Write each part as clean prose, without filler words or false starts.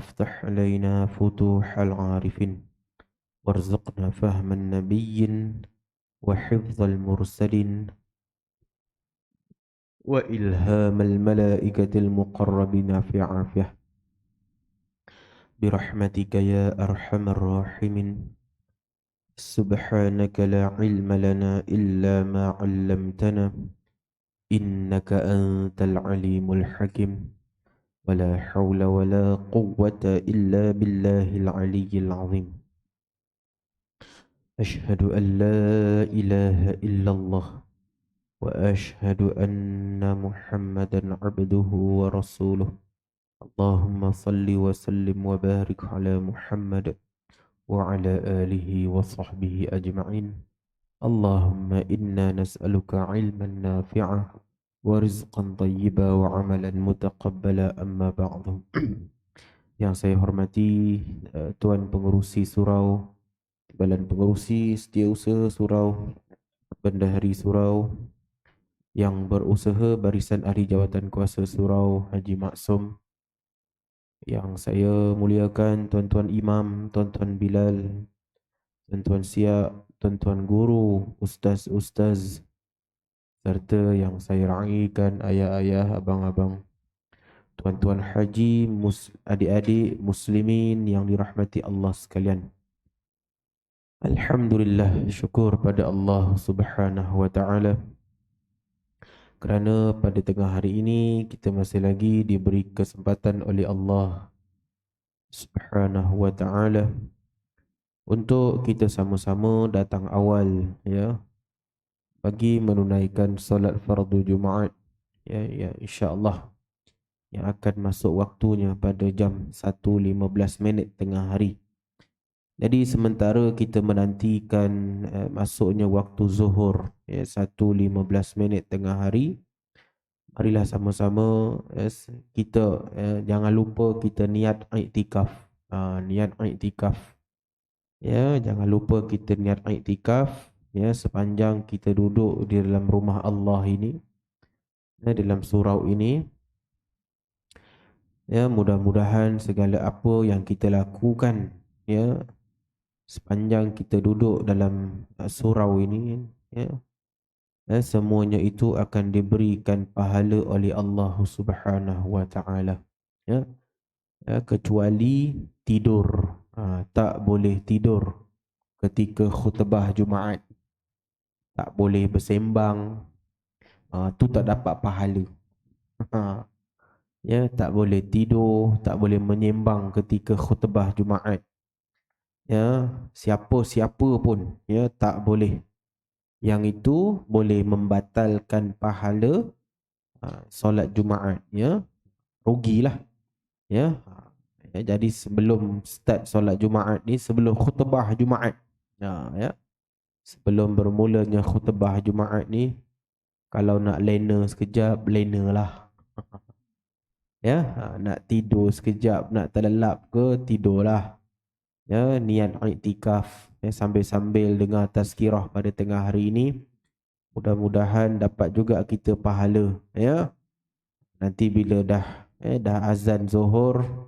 وافتح علينا فتوح العارفين وارزقنا فهم النبيين وحفظ المرسلين وإلهام الملائكة المقربين في عافية برحمتك يا أرحم الراحمين. سبحانك لا علم لنا إلا ما علمتنا إنك أنت العليم الحكيم ولا حول ولا قوة إلا بالله العلي العظيم. أشهد أن لا إله إلا الله وأشهد أن محمدا عبده ورسوله. اللهم صل وسلم وبارك على محمد وعلى آله وصحبه أجمعين. اللهم إنا نسألك علما نافعا ورزقا طيبا وعملا متقبلا. أما بعد. Yang saya hormati Tuan Pengerusi Surau, Timbalan Pengerusi Setiausaha Surau, Bendahari Surau, yang berusaha Barisan Ahli Jawatan Kuasa Surau Haji Maksum, yang saya muliakan Tuan-Tuan Imam, Tuan-Tuan Bilal, Tuan-Tuan Siap, Tuan-Tuan Guru, Ustaz-Ustaz, serta yang saya raikan ayah-ayah, abang-abang, Tuan-Tuan Haji, adik-adik Muslimin yang dirahmati Allah sekalian. Alhamdulillah, syukur pada Allah Subhanahu wa ta'ala kerana pada tengah hari ini kita masih lagi diberi kesempatan oleh Allah Subhanahu wa ta'ala untuk kita sama-sama datang awal, ya, bagi menunaikan solat fardu Jumaat, ya insya-Allah, yang akan masuk waktunya pada jam 1.15 tengah hari. Jadi sementara kita menantikan masuknya waktu zuhur, ya, 1.15 tengah hari, marilah sama-sama kita jangan lupa kita niat iktikaf. Niat iktikaf. Ya, jangan lupa kita niat iktikaf, ya, sepanjang kita duduk di dalam rumah Allah ini, ya, dalam surau ini. Ya, mudah-mudahan segala apa yang kita lakukan, ya, sepanjang kita duduk dalam surau ini, ya, semuanya itu akan diberikan pahala oleh Allah Subhanahu wa ta'ala, ya, kecuali tidur. Tak boleh tidur ketika khutbah Jumaat, tak boleh bersembang, tu tak dapat pahala. Ya, tak boleh tidur, tak boleh menyembang ketika khutbah Jumaat. Ya, siapa-siapa pun, ya, tak boleh. Yang itu boleh membatalkan pahala solat Jumaat, ya. Rugilah, ya. Jadi sebelum start solat Jumaat ni, sebelum khutbah Jumaat, ya, sebelum bermulanya khutbah Jumaat ni, kalau nak lena sekejap, lena lah. Ya, nak tidur sekejap, nak terlelap ke, tidurlah. Ya, niat iktikaf, ya, sambil-sambil dengar tazkirah pada tengah hari ini, mudah-mudahan dapat juga kita pahala, ya. Nanti bila dah azan zuhur,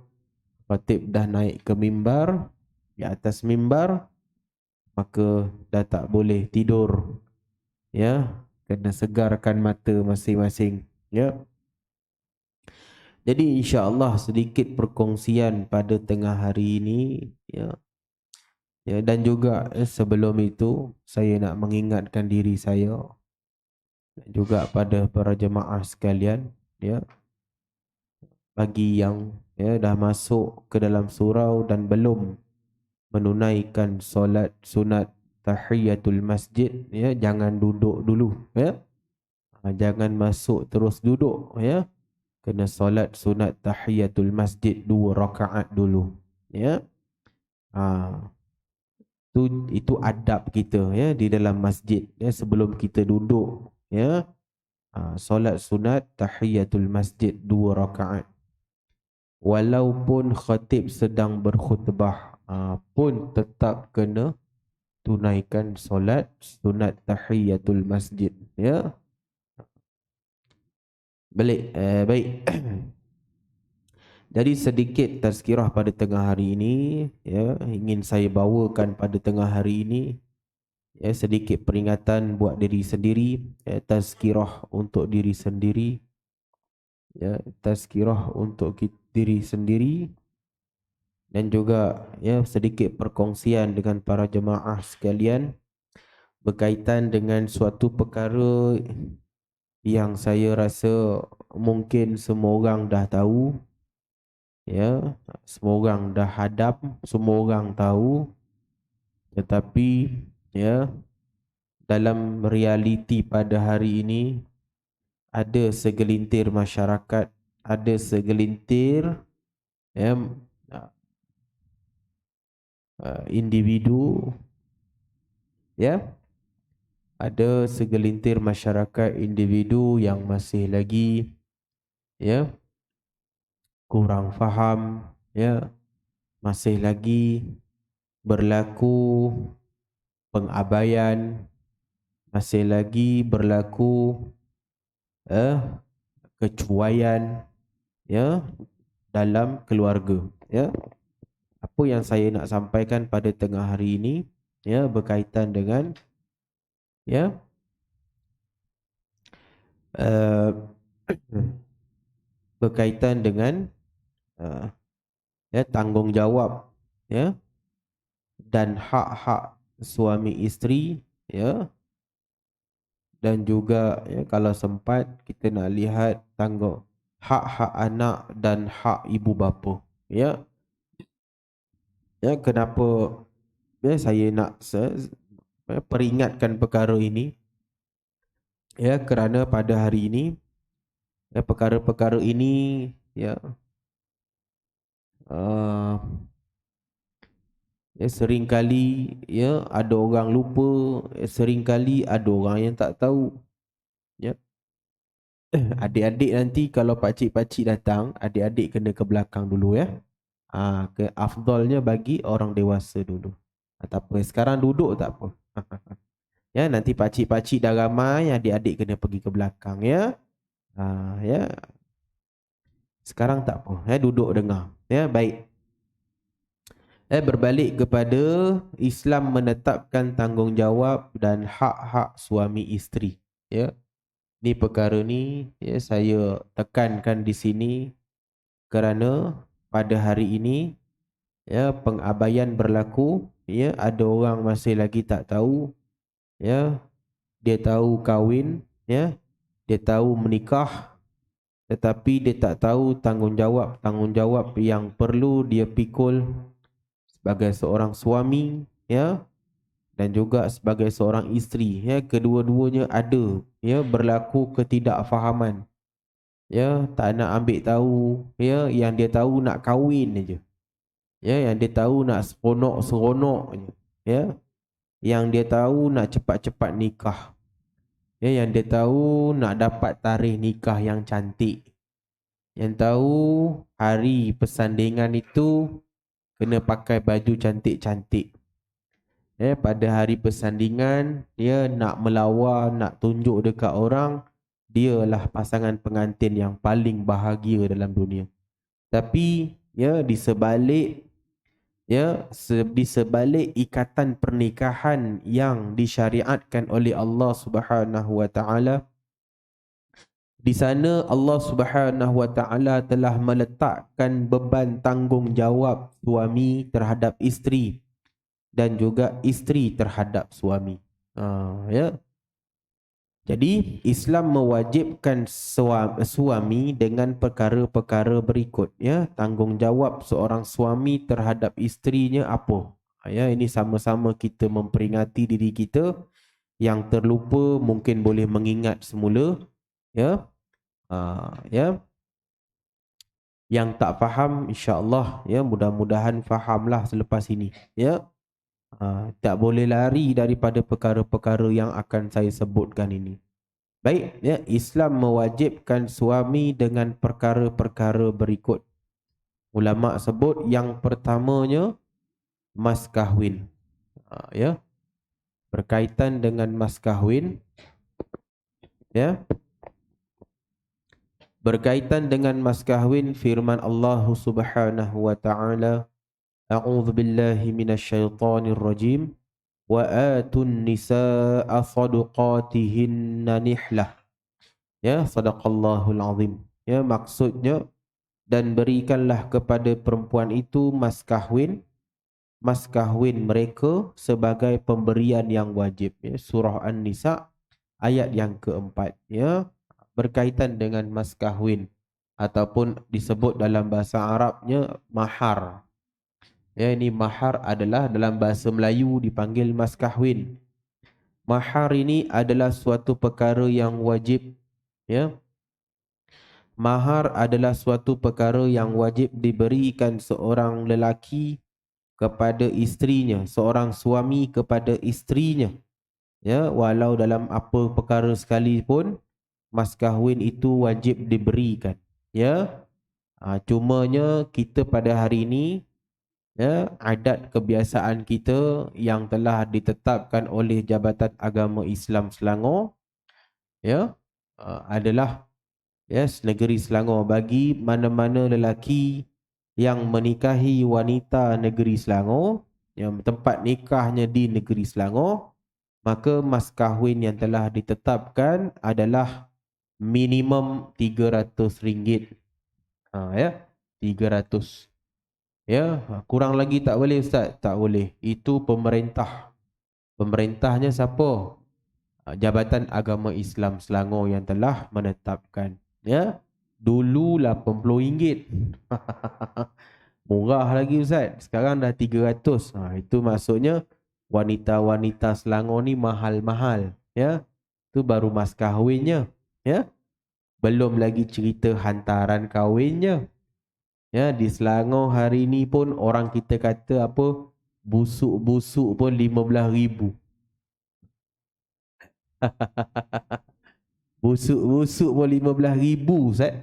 khatib dah naik ke mimbar, di atas mimbar, maka dah tak boleh tidur, ya, kena segarkan mata masing-masing, ya. Jadi insya-Allah sedikit perkongsian pada tengah hari ini, ya. Ya, dan juga sebelum itu saya nak mengingatkan diri saya dan juga pada para jemaah sekalian, ya, bagi yang, ya, dah masuk ke dalam surau dan belum menunaikan solat sunat tahiyatul masjid, ya, jangan duduk dulu, ya. Jangan masuk terus duduk, ya. Kena solat sunat tahiyatul masjid 2 rakaat dulu, ya. Itu adab kita, ya, di dalam masjid, ya, sebelum kita duduk, ya. Solat sunat tahiyatul masjid 2 rakaat. Walaupun khatib sedang berkhutbah, pun tetap kena tunaikan solat sunat tahiyatul masjid, ya. Baik. Jadi sedikit tazkirah pada tengah hari ini, ya, ingin saya bawakan pada tengah hari ini, ya, sedikit peringatan buat diri sendiri, ya, tazkirah untuk diri sendiri, ya, tazkirah untuk diri sendiri, dan juga, ya, sedikit perkongsian dengan para jemaah sekalian berkaitan dengan suatu perkara yang saya rasa mungkin semua orang dah tahu, ya, semua orang dah hadap, semua orang tahu, tetapi, ya, dalam realiti pada hari ini ada segelintir masyarakat, ada segelintir, ya, individu, ya, ada segelintir masyarakat individu yang masih lagi, ya, kurang faham, ya, masih lagi berlaku pengabaian, masih lagi berlaku kecuaian, ya, dalam keluarga, ya. Apa yang saya nak sampaikan pada tengah hari ini, ya, berkaitan dengan, ya, uh, berkaitan dengan ya, tanggungjawab, ya, dan hak-hak suami isteri, ya, dan juga, ya, kalau sempat kita nak lihat hak-hak anak dan hak ibu bapa, ya. Ya, kenapa, ya, saya nak peringatkan perkara ini, ya, kerana pada hari ini, ya, perkara-perkara ini, ya, ya, seringkali, ya, ada orang lupa, seringkali ada orang yang tak tahu, ya. Adik-adik nanti kalau pakcik-pakcik datang, adik-adik kena ke belakang dulu, ya. Afdalnya bagi orang dewasa dulu. Tak apa, sekarang duduk tak apa. Ya, nanti pakcik-pakcik dah ramai, adik-adik kena pergi ke belakang, ya. Ya. Sekarang tak apa, ya, duduk dengar. Ya, baik. Berbalik kepada Islam menetapkan tanggungjawab dan hak-hak suami isteri. Ya. Ni perkara ni, ya, saya tekankan di sini kerana pada hari ini, ya, pengabaian berlaku, ya, ada orang masih lagi tak tahu, ya, dia tahu kahwin, ya, dia tahu menikah, tetapi dia tak tahu tanggungjawab yang perlu dia pikul sebagai seorang suami, ya, dan juga sebagai seorang isteri, ya, kedua-duanya ada, ya, berlaku ketidakfahaman, ya, tak nak ambil tahu, ya, yang dia tahu nak kahwin aja, ya, yang dia tahu nak seronok aja, ya, yang dia tahu nak cepat-cepat nikah, ya, yang dia tahu nak dapat tarikh nikah yang cantik, yang tahu hari persandingan itu kena pakai baju cantik-cantik. Pada hari persandingan, dia nak melawar, nak tunjuk dekat orang, dialah pasangan pengantin yang paling bahagia dalam dunia. Tapi, ya, di sebalik ikatan pernikahan yang disyariatkan oleh Allah Subhanahu wa taala, di sana Allah Subhanahu wa taala telah meletakkan beban tanggungjawab suami terhadap isteri dan juga isteri terhadap suami. Ya. Jadi Islam mewajibkan suami dengan perkara-perkara berikut, ya. Tanggungjawab seorang suami terhadap isterinya apa? Ya, ini sama-sama kita memperingati diri kita. Yang terlupa mungkin boleh mengingat semula, ya. Ya. Yang tak faham, insya-Allah, ya, mudah-mudahan fahamlah selepas ini, ya. Tak boleh lari daripada perkara-perkara yang akan saya sebutkan ini. Baik, ya, Islam mewajibkan suami dengan perkara-perkara berikut. Ulama sebut yang pertamanya mas kahwin. Ya. Berkaitan dengan mas kahwin, ya. Berkaitan dengan mas kahwin, firman Allah Subhanahu wa taala, A'udzu billahi minasyaitonir rajim, wa atun nisaa sadaqatihinna nihlah. Ya, sadaqallahul azim. Ya, maksudnya, dan berikanlah kepada perempuan itu mas kahwin mereka sebagai pemberian yang wajib. Ya, surah An-Nisa ayat yang keempat. Ya, berkaitan dengan mas kahwin ataupun disebut dalam bahasa Arabnya mahar. Ya, ini mahar adalah dalam bahasa Melayu dipanggil mas kahwin. Mahar ini adalah suatu perkara yang wajib. Ya, mahar adalah suatu perkara yang wajib diberikan seorang lelaki kepada isterinya, seorang suami kepada isterinya. Ya, walau dalam apa perkara sekalipun, mas kahwin itu wajib diberikan. Ya, cumanya kita pada hari ini, ya, adat kebiasaan kita yang telah ditetapkan oleh Jabatan Agama Islam Selangor, ya, adalah, yes, negeri Selangor, bagi mana-mana lelaki yang menikahi wanita negeri Selangor, yang tempat nikahnya di negeri Selangor, maka mas kahwin yang telah ditetapkan adalah minimum RM300. Ya, 300. Ya, kurang lagi tak boleh Ustaz? Tak boleh. Itu pemerintah. Pemerintahnya siapa? Jabatan Agama Islam Selangor yang telah menetapkan. Ya, dulu RM80. Murah lagi Ustaz. Sekarang dah 300. Itu maksudnya wanita-wanita Selangor ni mahal-mahal. Ya, itu baru mas kahwinnya. Ya, belum lagi cerita hantaran kahwinnya. Ya, di Selangor hari ni pun orang kita kata apa, busuk-busuk pun 15,000. Busuk-busuk pun 15,000 Ustaz.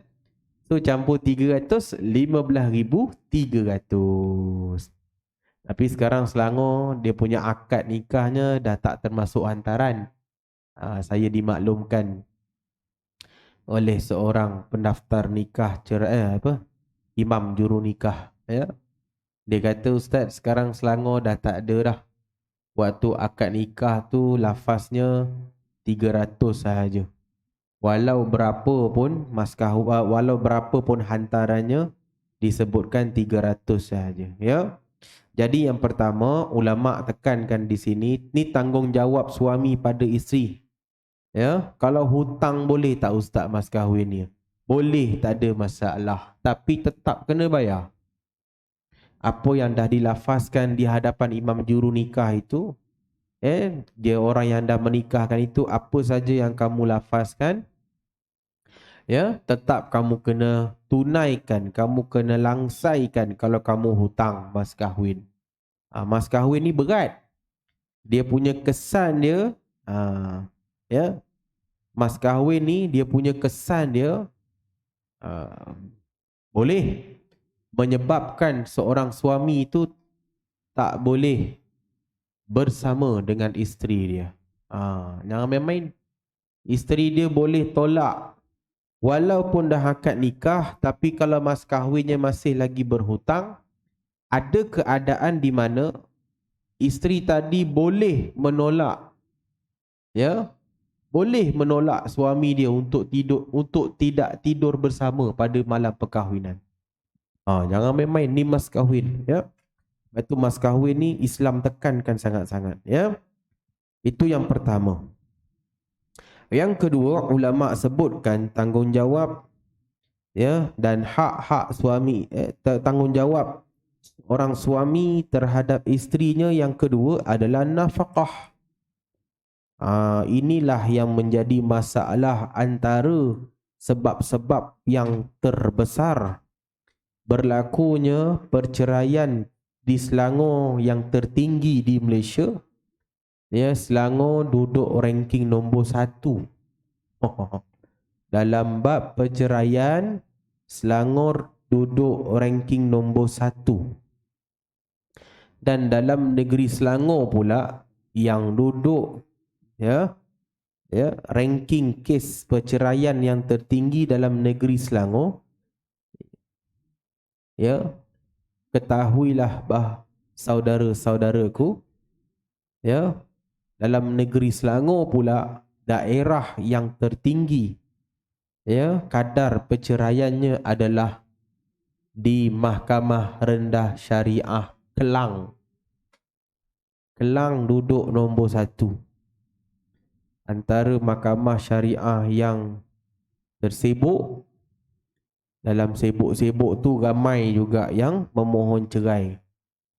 So campur 300, 15,300. Tapi sekarang Selangor dia punya akad nikahnya dah tak termasuk hantaran. Saya dimaklumkan oleh seorang pendaftar nikah imam juru nikah. Ya. Dia kata, Ustaz, sekarang Selangor dah tak ada dah. Waktu akad nikah tu lafaznya 300 sahaja. Walau berapa pun walau berapa pun hantarannya disebutkan 300 sahaja. Ya. Jadi yang pertama, ulama tekankan di sini, ni tanggungjawab suami pada isteri. Ya, kalau hutang boleh tak Ustaz mas kahwin ni? Boleh, tak ada masalah. Tapi tetap kena bayar. Apa yang dah dilafazkan di hadapan imam juru nikah itu, dia orang yang dah menikahkan itu, apa saja yang kamu lafazkan, ya, tetap kamu kena tunaikan, kamu kena langsaikan kalau kamu hutang mas kahwin. Mas kahwin ni berat. Dia punya kesan dia, ya, mas kahwin ni dia punya kesan dia boleh menyebabkan seorang suami itu tak boleh bersama dengan isteri dia. Jangan main-main. Isteri dia boleh tolak walaupun dah akad nikah, tapi kalau mas kahwinnya masih lagi berhutang, ada keadaan di mana isteri tadi boleh menolak, ya, boleh menolak suami dia untuk tidak tidur bersama pada malam perkahwinan. Jangan main-main, ni mas kahwin, ya. Itu mas kahwin ni Islam tekankan sangat-sangat, ya. Itu yang pertama. Yang kedua, ulama sebutkan tanggungjawab, ya, dan hak-hak suami, tanggungjawab orang suami terhadap isterinya yang kedua adalah nafkah. Inilah yang menjadi masalah antara sebab-sebab yang terbesar berlakunya perceraian di Selangor yang tertinggi di Malaysia. Ya, Selangor duduk ranking nombor 1. Dalam bab perceraian, Selangor duduk ranking nombor 1. Dan dalam negeri Selangor pula yang duduk, ya, ya, ranking kes perceraian yang tertinggi dalam negeri Selangor, ya, ketahuilah saudara-saudaraku, ya, dalam negeri Selangor pula daerah yang tertinggi, ya, kadar perceraiannya adalah di Mahkamah Rendah Syariah Kelang. Kelang duduk nombor 1 antara mahkamah syariah yang tersibuk. Dalam sibuk-sibuk tu ramai juga yang memohon cerai.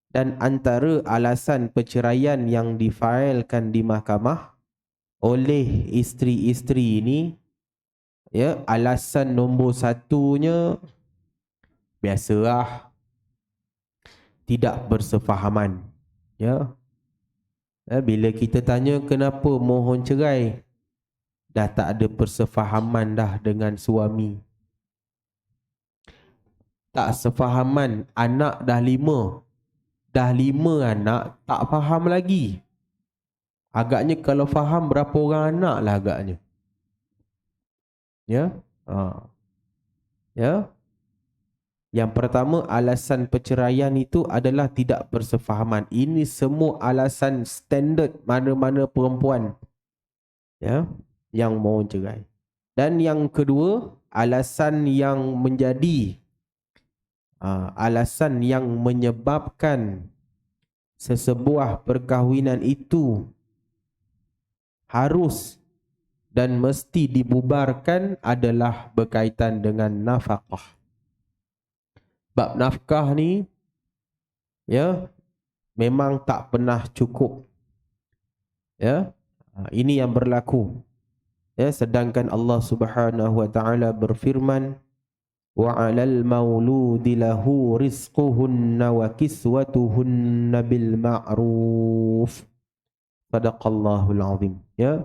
Dan antara alasan perceraian yang difailkan di mahkamah oleh isteri-isteri ini, ya, alasan nombor 1-nya biasalah, tidak bersefahaman. Ya, bila kita tanya kenapa mohon cerai, dah tak ada persefahaman dah dengan suami. Tak sefahaman, anak dah 5. Dah 5 anak, tak faham lagi. Agaknya kalau faham berapa orang anak lah agaknya. Ya. Ya. Yang pertama, alasan perceraian itu adalah tidak bersefahaman. Ini semua alasan standard mana-mana perempuan, ya, yang mohon cerai. Dan yang kedua, alasan yang menjadi alasan yang menyebabkan sesebuah perkahwinan itu harus dan mesti dibubarkan adalah berkaitan dengan nafkah. Bab nafkah ni, ya, memang tak pernah cukup. Ya, ini yang berlaku. Ya, sedangkan Allah Subhanahu wa taala berfirman, wa 'alal mauludi lahu rizquhunna wa kiswatuhunna bil ma'ruf. Sadaqallahul azim. Ya.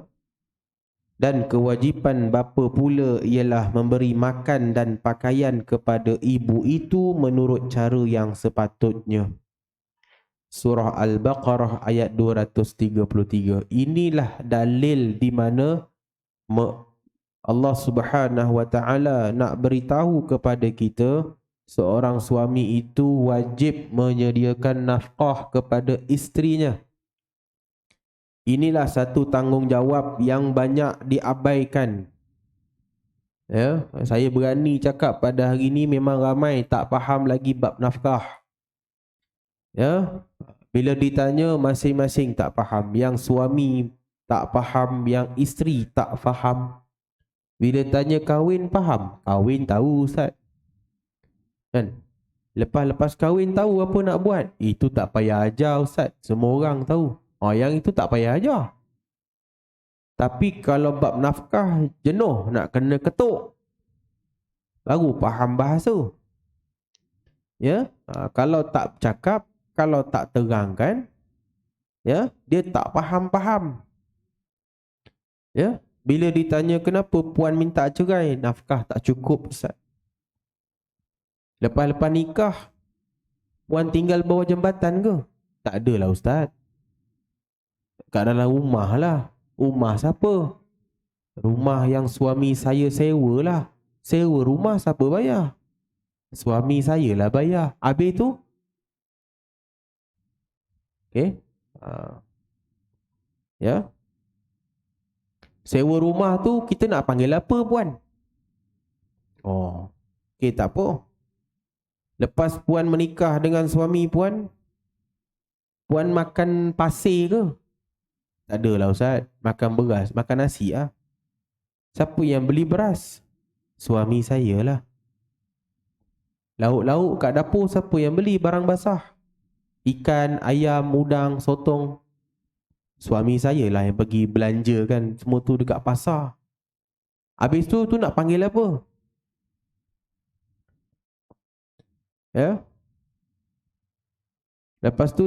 Dan kewajipan bapa pula ialah memberi makan dan pakaian kepada ibu itu menurut cara yang sepatutnya. Surah Al-Baqarah ayat 233. Inilah dalil di mana Allah Subhanahu wa taala nak beritahu kepada kita seorang suami itu wajib menyediakan nafkah kepada isterinya. Inilah satu tanggungjawab yang banyak diabaikan. Ya, saya berani cakap pada hari ini memang ramai tak faham lagi bab nafkah. Ya, bila ditanya masing-masing tak faham, yang suami tak faham, yang isteri tak faham. Bila tanya kahwin faham, kahwin tahu Ustaz. Kan? Lepas kahwin tahu apa nak buat. Itu tak payah ajar Ustaz, semua orang tahu. Yang itu tak payah ajar. Tapi kalau bab nafkah jenuh nak kena ketuk, baru faham bahasa. Ya, kalau tak cakap, kalau tak terangkan, ya, dia tak faham-faham. Ya, bila ditanya kenapa puan minta cerai, nafkah tak cukup Ustaz. Lepas-lepas nikah, puan tinggal bawah jambatan ke? Tak adalah Ustaz. Kat dalam rumah lah. Rumah siapa? Rumah yang suami saya sewa lah. Sewa rumah siapa bayar? Suami saya lah bayar. Habis tu? Okay. Ya. Sewa rumah tu kita nak panggil apa puan? Okay, tak apa. Lepas puan menikah dengan suami puan, puan makan pasir ke? Tak adalah Ustaz. Makan beras, makan nasi lah. Siapa yang beli beras? Suami saya lah. Lauk-lauk kat dapur siapa yang beli barang basah? Ikan, ayam, udang, sotong. Suami saya lah yang pergi belanja kan semua tu dekat pasar. Habis tu nak panggil apa? Ya. Lepas tu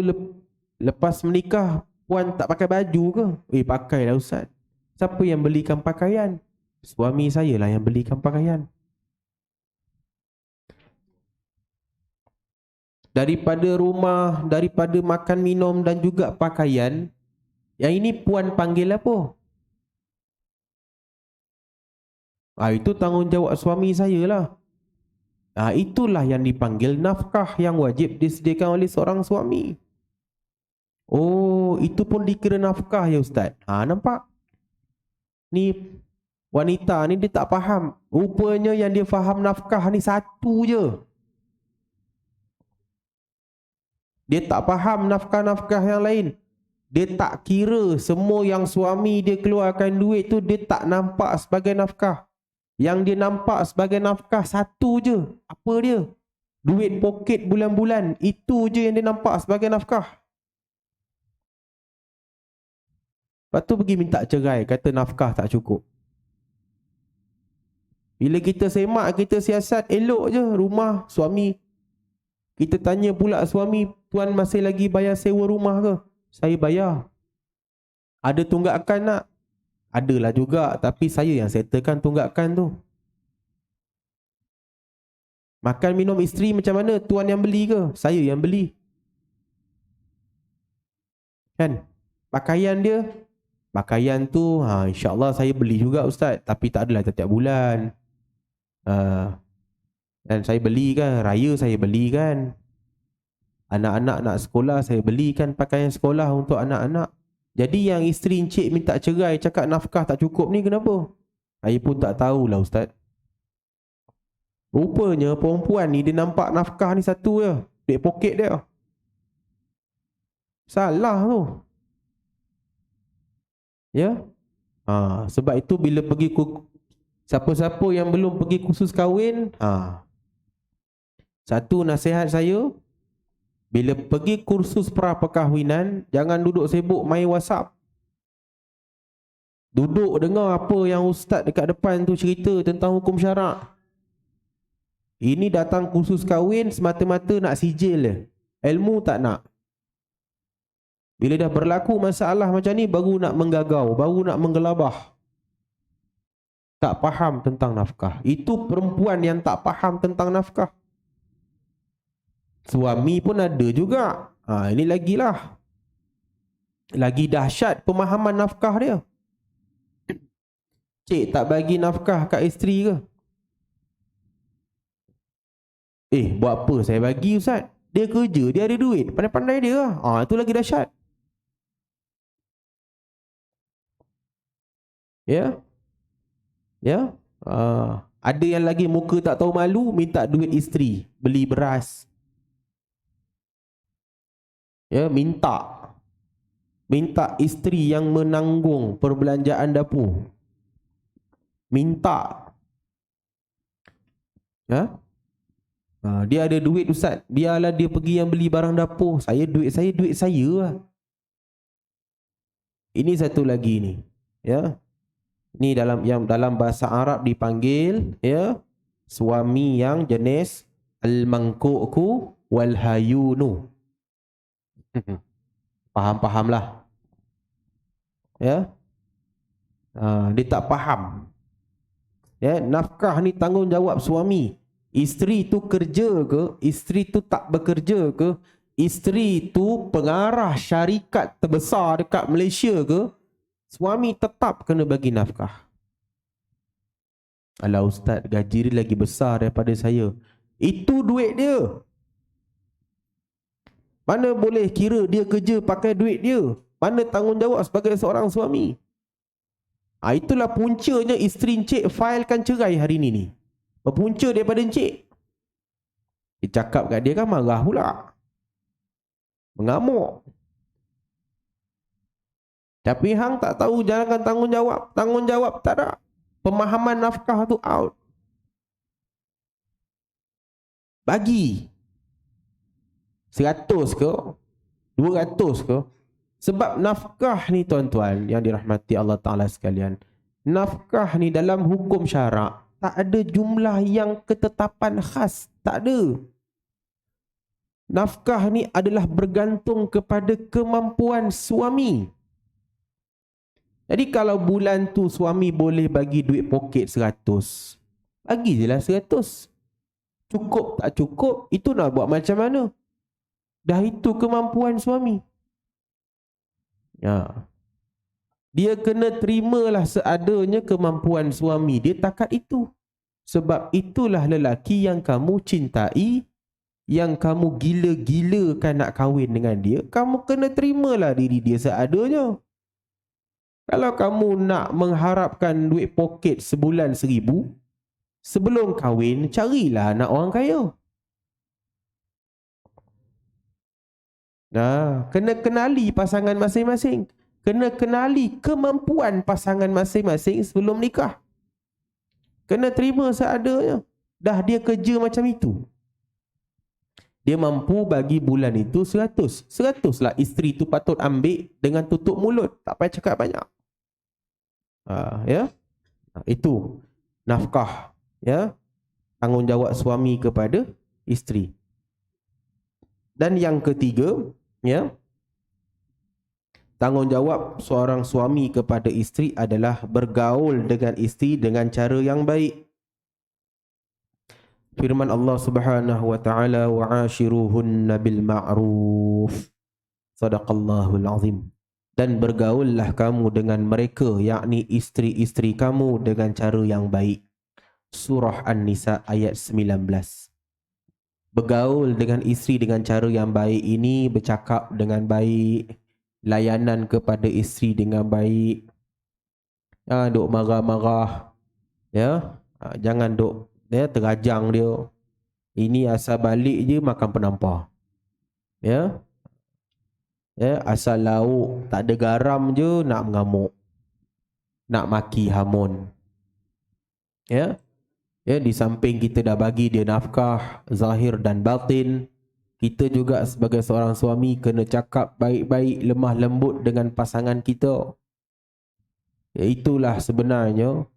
lepas menikah puan tak pakai baju ke? Pakailah Ustaz. Siapa yang belikan pakaian? Suami saya lah yang belikan pakaian. Daripada rumah, daripada makan minum dan juga pakaian, yang ini puan panggil apa? Itu tanggungjawab suami saya lah. Itulah yang dipanggil nafkah yang wajib disediakan oleh seorang suami. Oh, itu pun dikira nafkah ya Ustaz. Nampak? Ni wanita ni dia tak faham. Rupanya yang dia faham nafkah ni satu je. Dia tak faham nafkah-nafkah yang lain. Dia tak kira semua yang suami dia keluarkan duit tu dia tak nampak sebagai nafkah. Yang dia nampak sebagai nafkah satu je. Apa dia? Duit poket bulan-bulan. Itu je yang dia nampak sebagai nafkah. Lepas tu pergi minta cerai. Kata nafkah tak cukup. Bila kita semak, kita siasat, elok je rumah suami. Kita tanya pula suami, tuan masih lagi bayar sewa rumah ke? Saya bayar. Ada tunggakan nak? Adalah juga, tapi saya yang settlekan tunggakan tu. Makan minum isteri macam mana? Tuan yang beli ke? Saya yang beli. Kan? Pakaian dia? Pakaian tu, insyaAllah saya beli juga Ustaz. Tapi tak adalah setiap bulan. Dan saya beli kan, raya saya beli kan. Anak-anak nak sekolah, saya belikan pakaian sekolah untuk anak-anak. Jadi yang isteri encik minta cerai, cakap nafkah tak cukup ni kenapa? Saya pun tak tahulah Ustaz. Rupanya perempuan ni dia nampak nafkah ni satu je. Duit poket dia. Salah tu. Ya? Sebab itu bila pergi siapa-siapa yang belum pergi kursus kahwin, satu nasihat saya, bila pergi kursus pra-perkahwinan, jangan duduk sibuk main WhatsApp. Duduk dengar apa yang ustaz dekat depan tu cerita tentang hukum syarak. Ini datang kursus kahwin semata-mata nak sijil je. Ilmu tak nak. Bila dah berlaku masalah macam ni, baru nak menggagau, baru nak menggelabah. Tak faham tentang nafkah. Itu perempuan yang tak faham tentang nafkah. Suami pun ada juga. Ini lagilah. Lagi dahsyat pemahaman nafkah dia. Cik tak bagi nafkah kat isteri ke? Buat apa saya bagi Ustaz? Dia kerja, dia ada duit. Pandai-pandai dia lah. Itu lagi dahsyat. Ya? Ya? Ada yang lagi muka tak tahu malu, minta duit isteri. Beli beras. Ya, minta isteri yang menanggung perbelanjaan dapur. Minta. Ya? Dia ada duit Ustaz. Biarlah dia pergi yang beli barang dapur. Duit saya lah. Ini satu lagi ni. Ya. Ni dalam bahasa Arab dipanggil suami yang jenis al-mangku'ku wal hayunu. Faham-fahamlah. Ya. Dia tak faham. Ya, nafkah ni tanggungjawab suami. Isteri tu kerja ke? Isteri tu tak bekerja ke? Isteri tu pengarah syarikat terbesar dekat Malaysia ke? Suami tetap kena bagi nafkah. Alah Ustaz, gaji dia lagi besar daripada saya. Itu duit dia. Mana boleh kira dia kerja pakai duit dia? Mana tanggungjawab sebagai seorang suami? Itulah puncanya isteri encik filekan cerai hari ni. Berpunca daripada encik. Dia cakap kat dia kan marah pula. Mengamuk. Tapi hang tak tahu jalankan tanggungjawab. Tanggungjawab tak ada. Pemahaman nafkah tu out. Bagi 100 ke 200 ke. Sebab nafkah ni tuan-tuan yang dirahmati Allah Ta'ala sekalian, nafkah ni dalam hukum syarak tak ada jumlah yang ketetapan khas. Tak ada. Nafkah ni adalah bergantung kepada kemampuan suami. Jadi kalau bulan tu suami boleh bagi duit poket 100, bagi je lah 100. Cukup tak cukup, itu nak buat macam mana? Dah itu kemampuan suami. Ya. Dia kena terimalah seadanya kemampuan suami dia takat itu. Sebab itulah lelaki yang kamu cintai, yang kamu gila-gilakan nak kahwin dengan dia, kamu kena terimalah diri dia seadanya. Kalau kamu nak mengharapkan duit poket sebulan 1,000, sebelum kahwin, carilah anak orang kaya. Kena kenali pasangan masing-masing. Kena kenali kemampuan pasangan masing-masing sebelum nikah. Kena terima seadanya. Dah dia kerja macam itu, dia mampu bagi bulan itu 100. 100 lah isteri tu patut ambil dengan tutup mulut. Tak payah cakap banyak. Ya, itu nafkah, ya, tanggungjawab suami kepada isteri. Dan yang ketiga, ya, tanggungjawab seorang suami kepada isteri adalah bergaul dengan isteri dengan cara yang baik. Firman Allah Subhanahu wa taala, wa'ashiruhunna bil ma'ruf. Sadaqallahul azim. Dan bergaullah kamu dengan mereka, yakni isteri-isteri kamu, dengan cara yang baik. Surah An-Nisa ayat 19. Bergaul dengan isteri dengan cara yang baik ini bercakap dengan baik, layanan kepada isteri dengan baik. Duk marah-marah, ya, jangan duk terajang dia. Ini asal balik je makan penampar. Ya, asal lauk tak ada garam je nak mengamuk, nak maki hamun. Ya, di samping kita dah bagi dia nafkah zahir dan batin, kita juga sebagai seorang suami kena cakap baik-baik, lemah lembut dengan pasangan kita. Itulah sebenarnya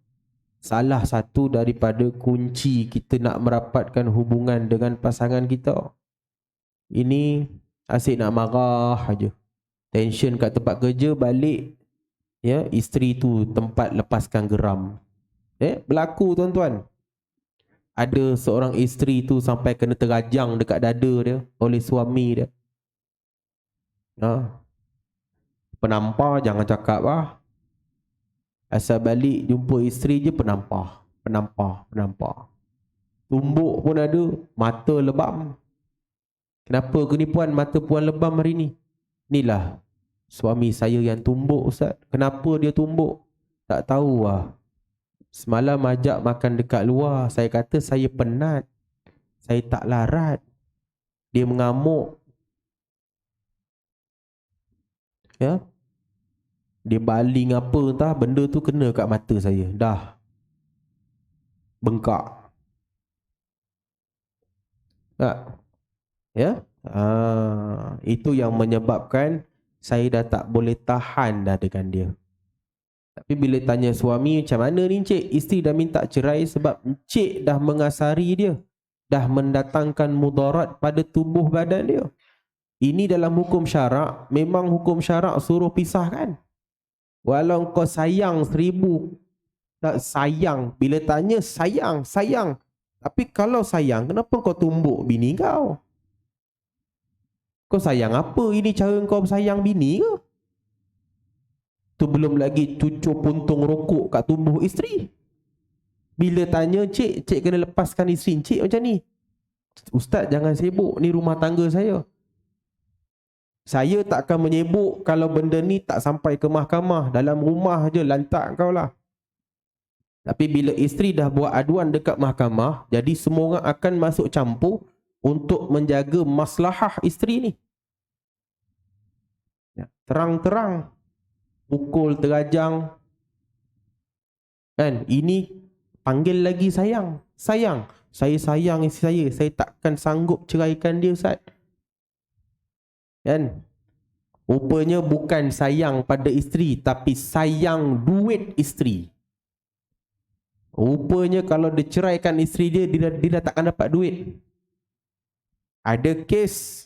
salah satu daripada kunci kita nak merapatkan hubungan dengan pasangan kita. Ini asyik nak marah aja, tension kat tempat kerja, balik, ya, isteri tu tempat lepaskan geram. Berlaku tuan-tuan. Ada seorang isteri tu sampai kena terajang dekat dada dia oleh suami dia. Penampar jangan cakap lah. Asal balik jumpa isteri je penampar. Tumbuk pun ada, mata lebam. Kenapa ke ni puan, mata puan lebam hari ni? Inilah suami saya yang tumbuk, Ustaz. Kenapa dia tumbuk? Tak tahu lah. Semalam ajak makan dekat luar, saya kata saya penat, saya tak larat. Dia mengamuk. Ya, dia baling apa entah, benda tu kena kat mata saya. Dah bengkak. Tak? Ya, itu yang menyebabkan saya dah tak boleh tahan dah dengan dia. Tapi bila tanya suami, macam mana ni encik? Isteri dah minta cerai sebab encik dah mengasari dia, dah mendatangkan mudarat pada tubuh badan dia. Ini dalam hukum syarak, memang hukum syarak suruh pisahkan. Walau kau sayang 1,000, tak sayang. Bila tanya sayang. Tapi kalau sayang, kenapa kau tumbuk bini kau? Kau sayang apa? Ini cara kau sayang bini ke? Tu belum lagi cucuk puntung rokok kat tubuh isteri. Bila tanya, cik kena lepaskan isteri cik macam ni. Ustaz jangan sibuk, ni rumah tangga saya. Saya takkan menyebut kalau benda ni tak sampai ke mahkamah. Dalam rumah je lantak kau lah. Tapi bila isteri dah buat aduan dekat mahkamah, jadi semua orang akan masuk campur untuk menjaga maslahah isteri ni. Terang-terang pukul, terajang, kan? Ini panggil lagi sayang. Saya sayang isteri saya takkan sanggup ceraikan dia, Ustaz. Kan? Rupanya bukan sayang pada isteri, tapi sayang duit isteri. Rupanya kalau dia ceraikan isteri dia, dia dah takkan dapat duit. Ada kes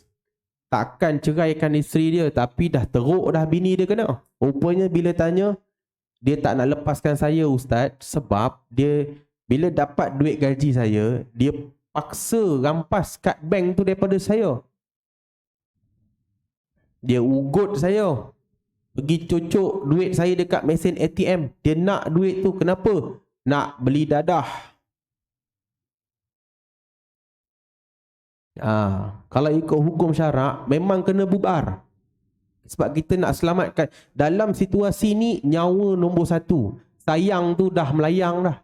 takkan ceraikan isteri dia, tapi dah teruk dah bini dia kena. Rupanya bila tanya, dia tak nak lepaskan saya, Ustaz, sebab dia bila dapat duit gaji saya, dia paksa rampas kad bank tu daripada saya. Dia ugut saya. Pergi cucuk duit saya dekat mesin ATM. Dia nak duit tu kenapa? Nak beli dadah. Kalau ikut hukum syarak memang kena bubar. Sebab kita nak selamatkan. Dalam situasi ni nyawa nombor satu. Sayang tu dah melayang dah.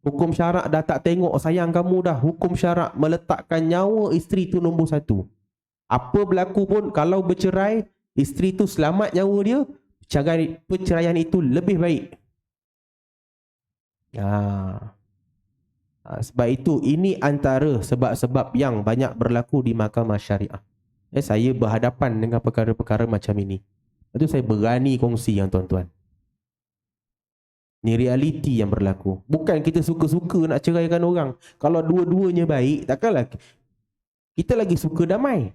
Hukum syarak dah tak tengok sayang kamu dah. Hukum syarak meletakkan nyawa isteri tu nombor satu. Apa berlaku pun kalau bercerai, isteri tu selamat nyawa dia, perceraian itu lebih baik. Sebab itu ini antara sebab-sebab yang banyak berlaku di mahkamah syariah. Saya berhadapan dengan perkara-perkara macam ini. Itu saya berani kongsi yang tuan-tuan. Ni realiti yang berlaku. Bukan kita suka-suka nak ceraikan orang. Kalau dua-duanya baik, takkanlah kita lagi suka damai.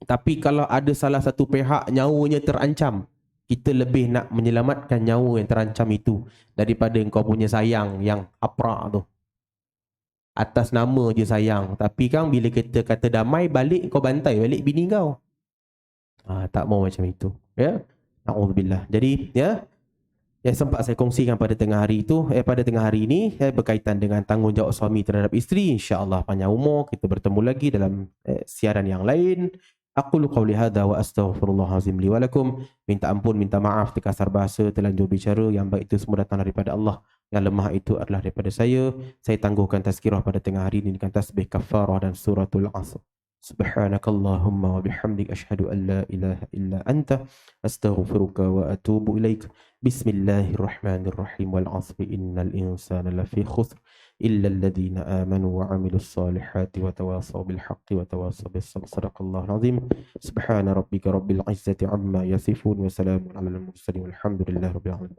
Tapi kalau ada salah satu pihak nyawanya terancam, kita lebih nak menyelamatkan nyawa yang terancam itu daripada kau punya sayang yang aprak tu. Atas nama je sayang. Tapi kan bila kita kata damai, balik kau bantai balik bini kau. Tak mau macam itu. Ya. Na'udzubillah. Jadi ya, yang sempat saya kongsikan pada tengah hari itu, pada tengah hari ini berkaitan dengan tanggungjawab suami terhadap isteri. InsyaAllah panjang umur kita bertemu lagi dalam siaran yang lain. Aqulu qawli hadha wa astaghfirullahalazim li wa lakum. Minta ampun, minta maaf terkasar bahasa, terlanjur bicara. Yang baik itu semua datang daripada Allah. Yang lemah itu adalah daripada saya. Saya tangguhkan tazkirah pada tengah hari ini dengan tasbih kafarah dan suratul Asr. Subhanakallahumma wa bihamdik asyhadu an la ilaha illa anta astaghfiruka wa atubu ilaik. Bismillahirrahmanirrahim. Wal 'asri innal insana lafi khusr illa alladhina amanu wa 'amilus solihati wa tawasaw bil haqqi wa tawasaw bis sabr. Sadaqallahul azim. Subhana rabbika rabbil 'izzati 'amma yasifun wa salamun 'alal mursalin walhamdulillahi rabbil alamin.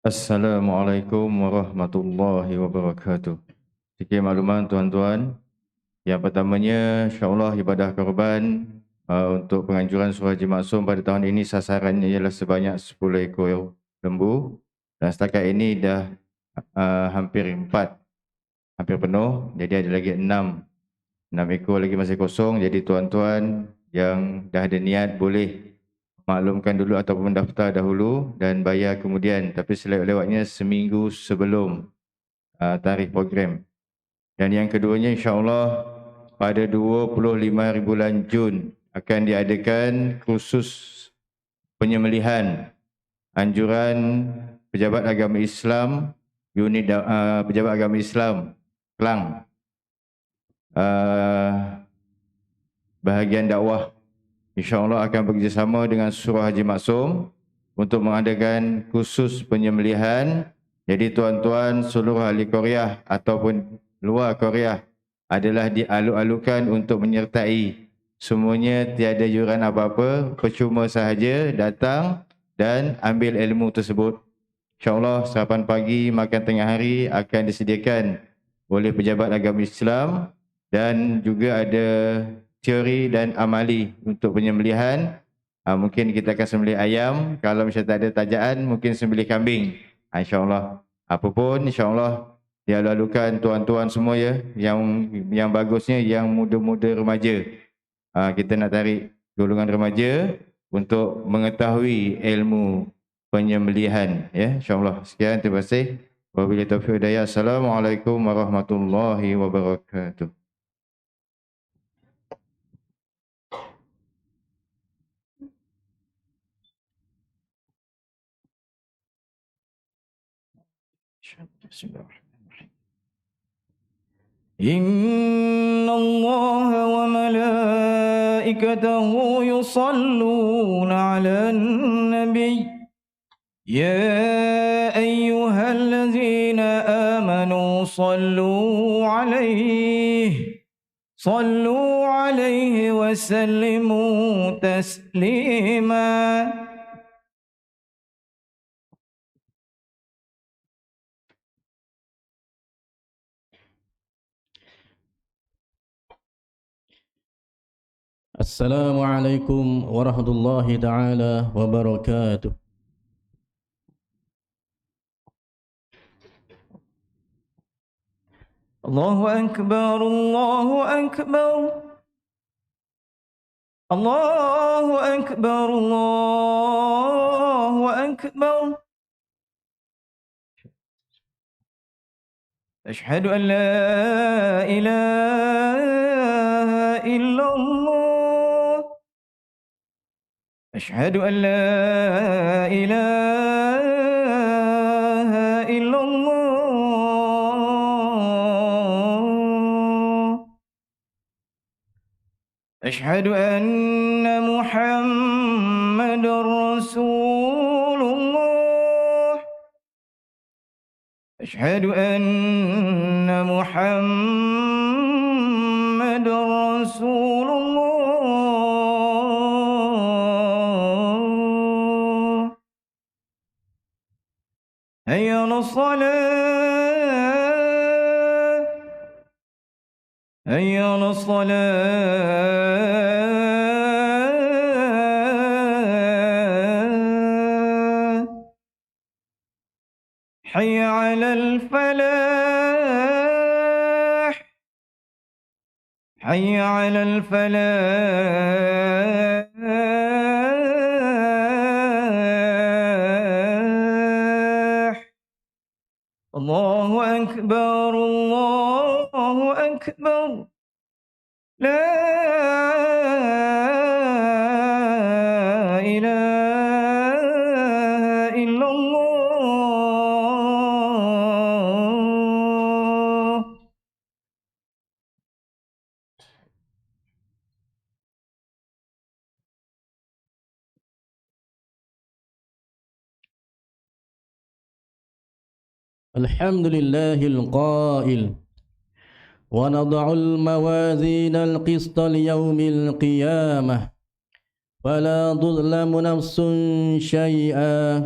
Assalamualaikum warahmatullahi wabarakatuh. Sikit makluman tuan-tuan. Yang pertamanya, insyaAllah ibadah korban untuk penganjuran surah Haji Maksum pada tahun ini sasarannya ialah sebanyak 10 ekor lembu. Dan setakat ini dah hampir 4, hampir penuh. Jadi ada lagi 6 ekor lagi masih kosong. Jadi tuan-tuan yang dah ada niat boleh maklumkan dulu ataupun mendaftar dahulu dan bayar kemudian, tapi selewat-lewatnya seminggu sebelum tarikh program. Dan yang keduanya, insya-Allah pada 25 bulan Jun akan diadakan kursus penyembelihan anjuran Pejabat Agama Islam unit Pejabat Agama Islam Kelang, bahagian dakwah, insya-Allah akan bekerjasama dengan Surah Haji Maksum untuk mengadakan khusus penyembelihan. Jadi tuan-tuan seluruh ahli Korea ataupun luar Korea adalah dialuk-alukan untuk menyertai. Semuanya tiada yuran apa-apa, percuma sahaja datang dan ambil ilmu tersebut. InsyaAllah sarapan pagi, makan tengah hari akan disediakan oleh Pejabat Agama Islam dan juga ada teori dan amali untuk penyembelihan. Mungkin kita akan sembelih ayam, kalau misalnya tak ada tajaan mungkin sembelih kambing. InsyaAllah. Apapun insyaAllah dilalukan tuan-tuan semua ya, yang bagusnya yang muda-muda remaja. Kita nak tarik golongan remaja untuk mengetahui ilmu penyembelihan ya, insyaAllah. Sekian, terima kasih. Wabillahi taufiq wal hidayah. Assalamualaikum warahmatullahi wabarakatuh. إن الله وملائكته يصلون على النبي يا أيها الذين آمنوا صلوا عليه وسلموا تسليما. Assalamualaikum warahmatullahi taala wabarakatuh. Allahu akbar, Allahu akbar. Allahu akbar, Allahu akbar. أشهد أن لا إله إلا الله. أشهد أن لا إله إلا الله. أشهد أن محمد رسول الله. أشهد أن محمد رسول الله. هيا على الصلاة، هيا على الصلاة، حي على الفلاح، حي على الفلاح. الله أكبر، الله أكبر. لا إله إلا الله. الحمد لله القائل ونضع الموازين القسط ليوم القيامة فلا تظلم نفس شيئا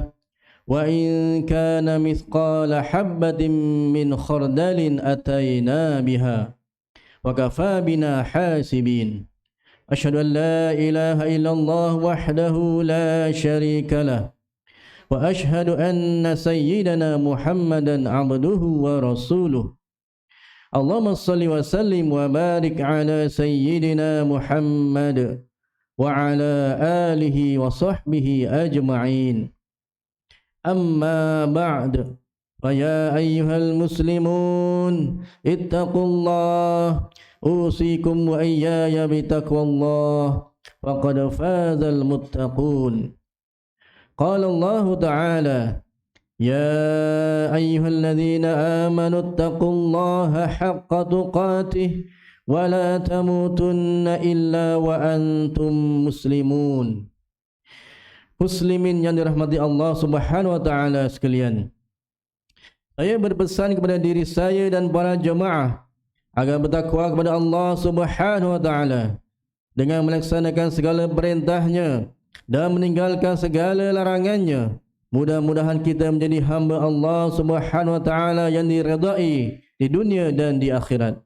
وإن كان مثقال حبة من خردل أتينا بها وكفى بنا حاسبين أشهد أن لا إله إلا الله وحده لا شريك له وأشهد أن سيدنا محمدا عبده ورسوله اللهم صل وسلم وبارك على سيدنا محمد وعلى آله وصحبه أجمعين أما بعد فيا أيها المسلمون اتقوا الله أوصيكم وإياي بتقوى الله فقد فاز المتقون قال الله تعالى يا أيها الذين آمنوا اتقوا الله حق تقاته ولا تموتن إلا وأنتم مسلمون. Muslimin yang dirahmati Allah Subhanahu wa taala sekalian. Saya berpesan kepada diri saya dan para jemaah agar bertakwa kepada Allah Subhanahu wa taala dengan melaksanakan segala perintahnya dan meninggalkan segala larangannya. Mudah-mudahan kita menjadi hamba Allah Subhanahu wa taala yang diridai di dunia dan di akhirat.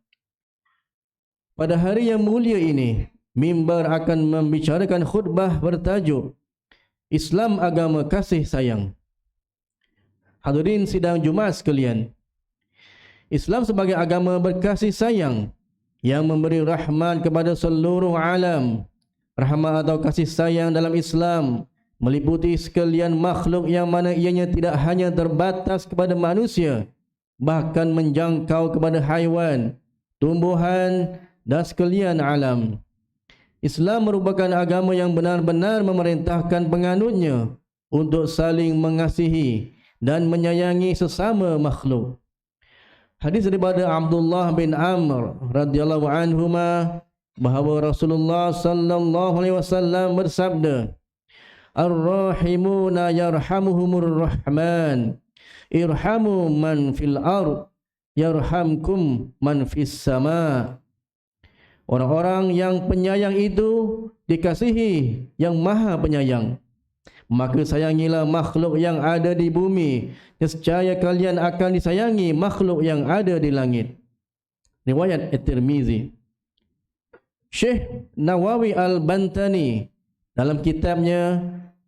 Pada hari yang mulia ini, mimbar akan membicarakan khutbah bertajuk Islam agama kasih sayang. Hadirin sidang Jumaat sekalian, Islam sebagai agama berkasih sayang yang memberi rahmat kepada seluruh alam. Rahmat atau kasih sayang dalam Islam meliputi sekalian makhluk yang mana ianya tidak hanya terbatas kepada manusia, bahkan menjangkau kepada haiwan, tumbuhan dan sekalian alam. Islam merupakan agama yang benar-benar memerintahkan penganutnya untuk saling mengasihi dan menyayangi sesama makhluk. Hadis daripada Abdullah bin Amr radhiyallahu anhuma bahawa Rasulullah sallallahu alaihi wasallam bersabda, Ar-rahimuna yarhamuhumur rahman, irhamu man fil ard yarhamkum man fis sama. Orang-orang yang penyayang itu dikasihi yang maha penyayang. Maka sayangilah makhluk yang ada di bumi, nescaya kalian akan disayangi makhluk yang ada di langit. Riwayat At-Tirmizi. Syekh Nawawi Al-Bantani dalam kitabnya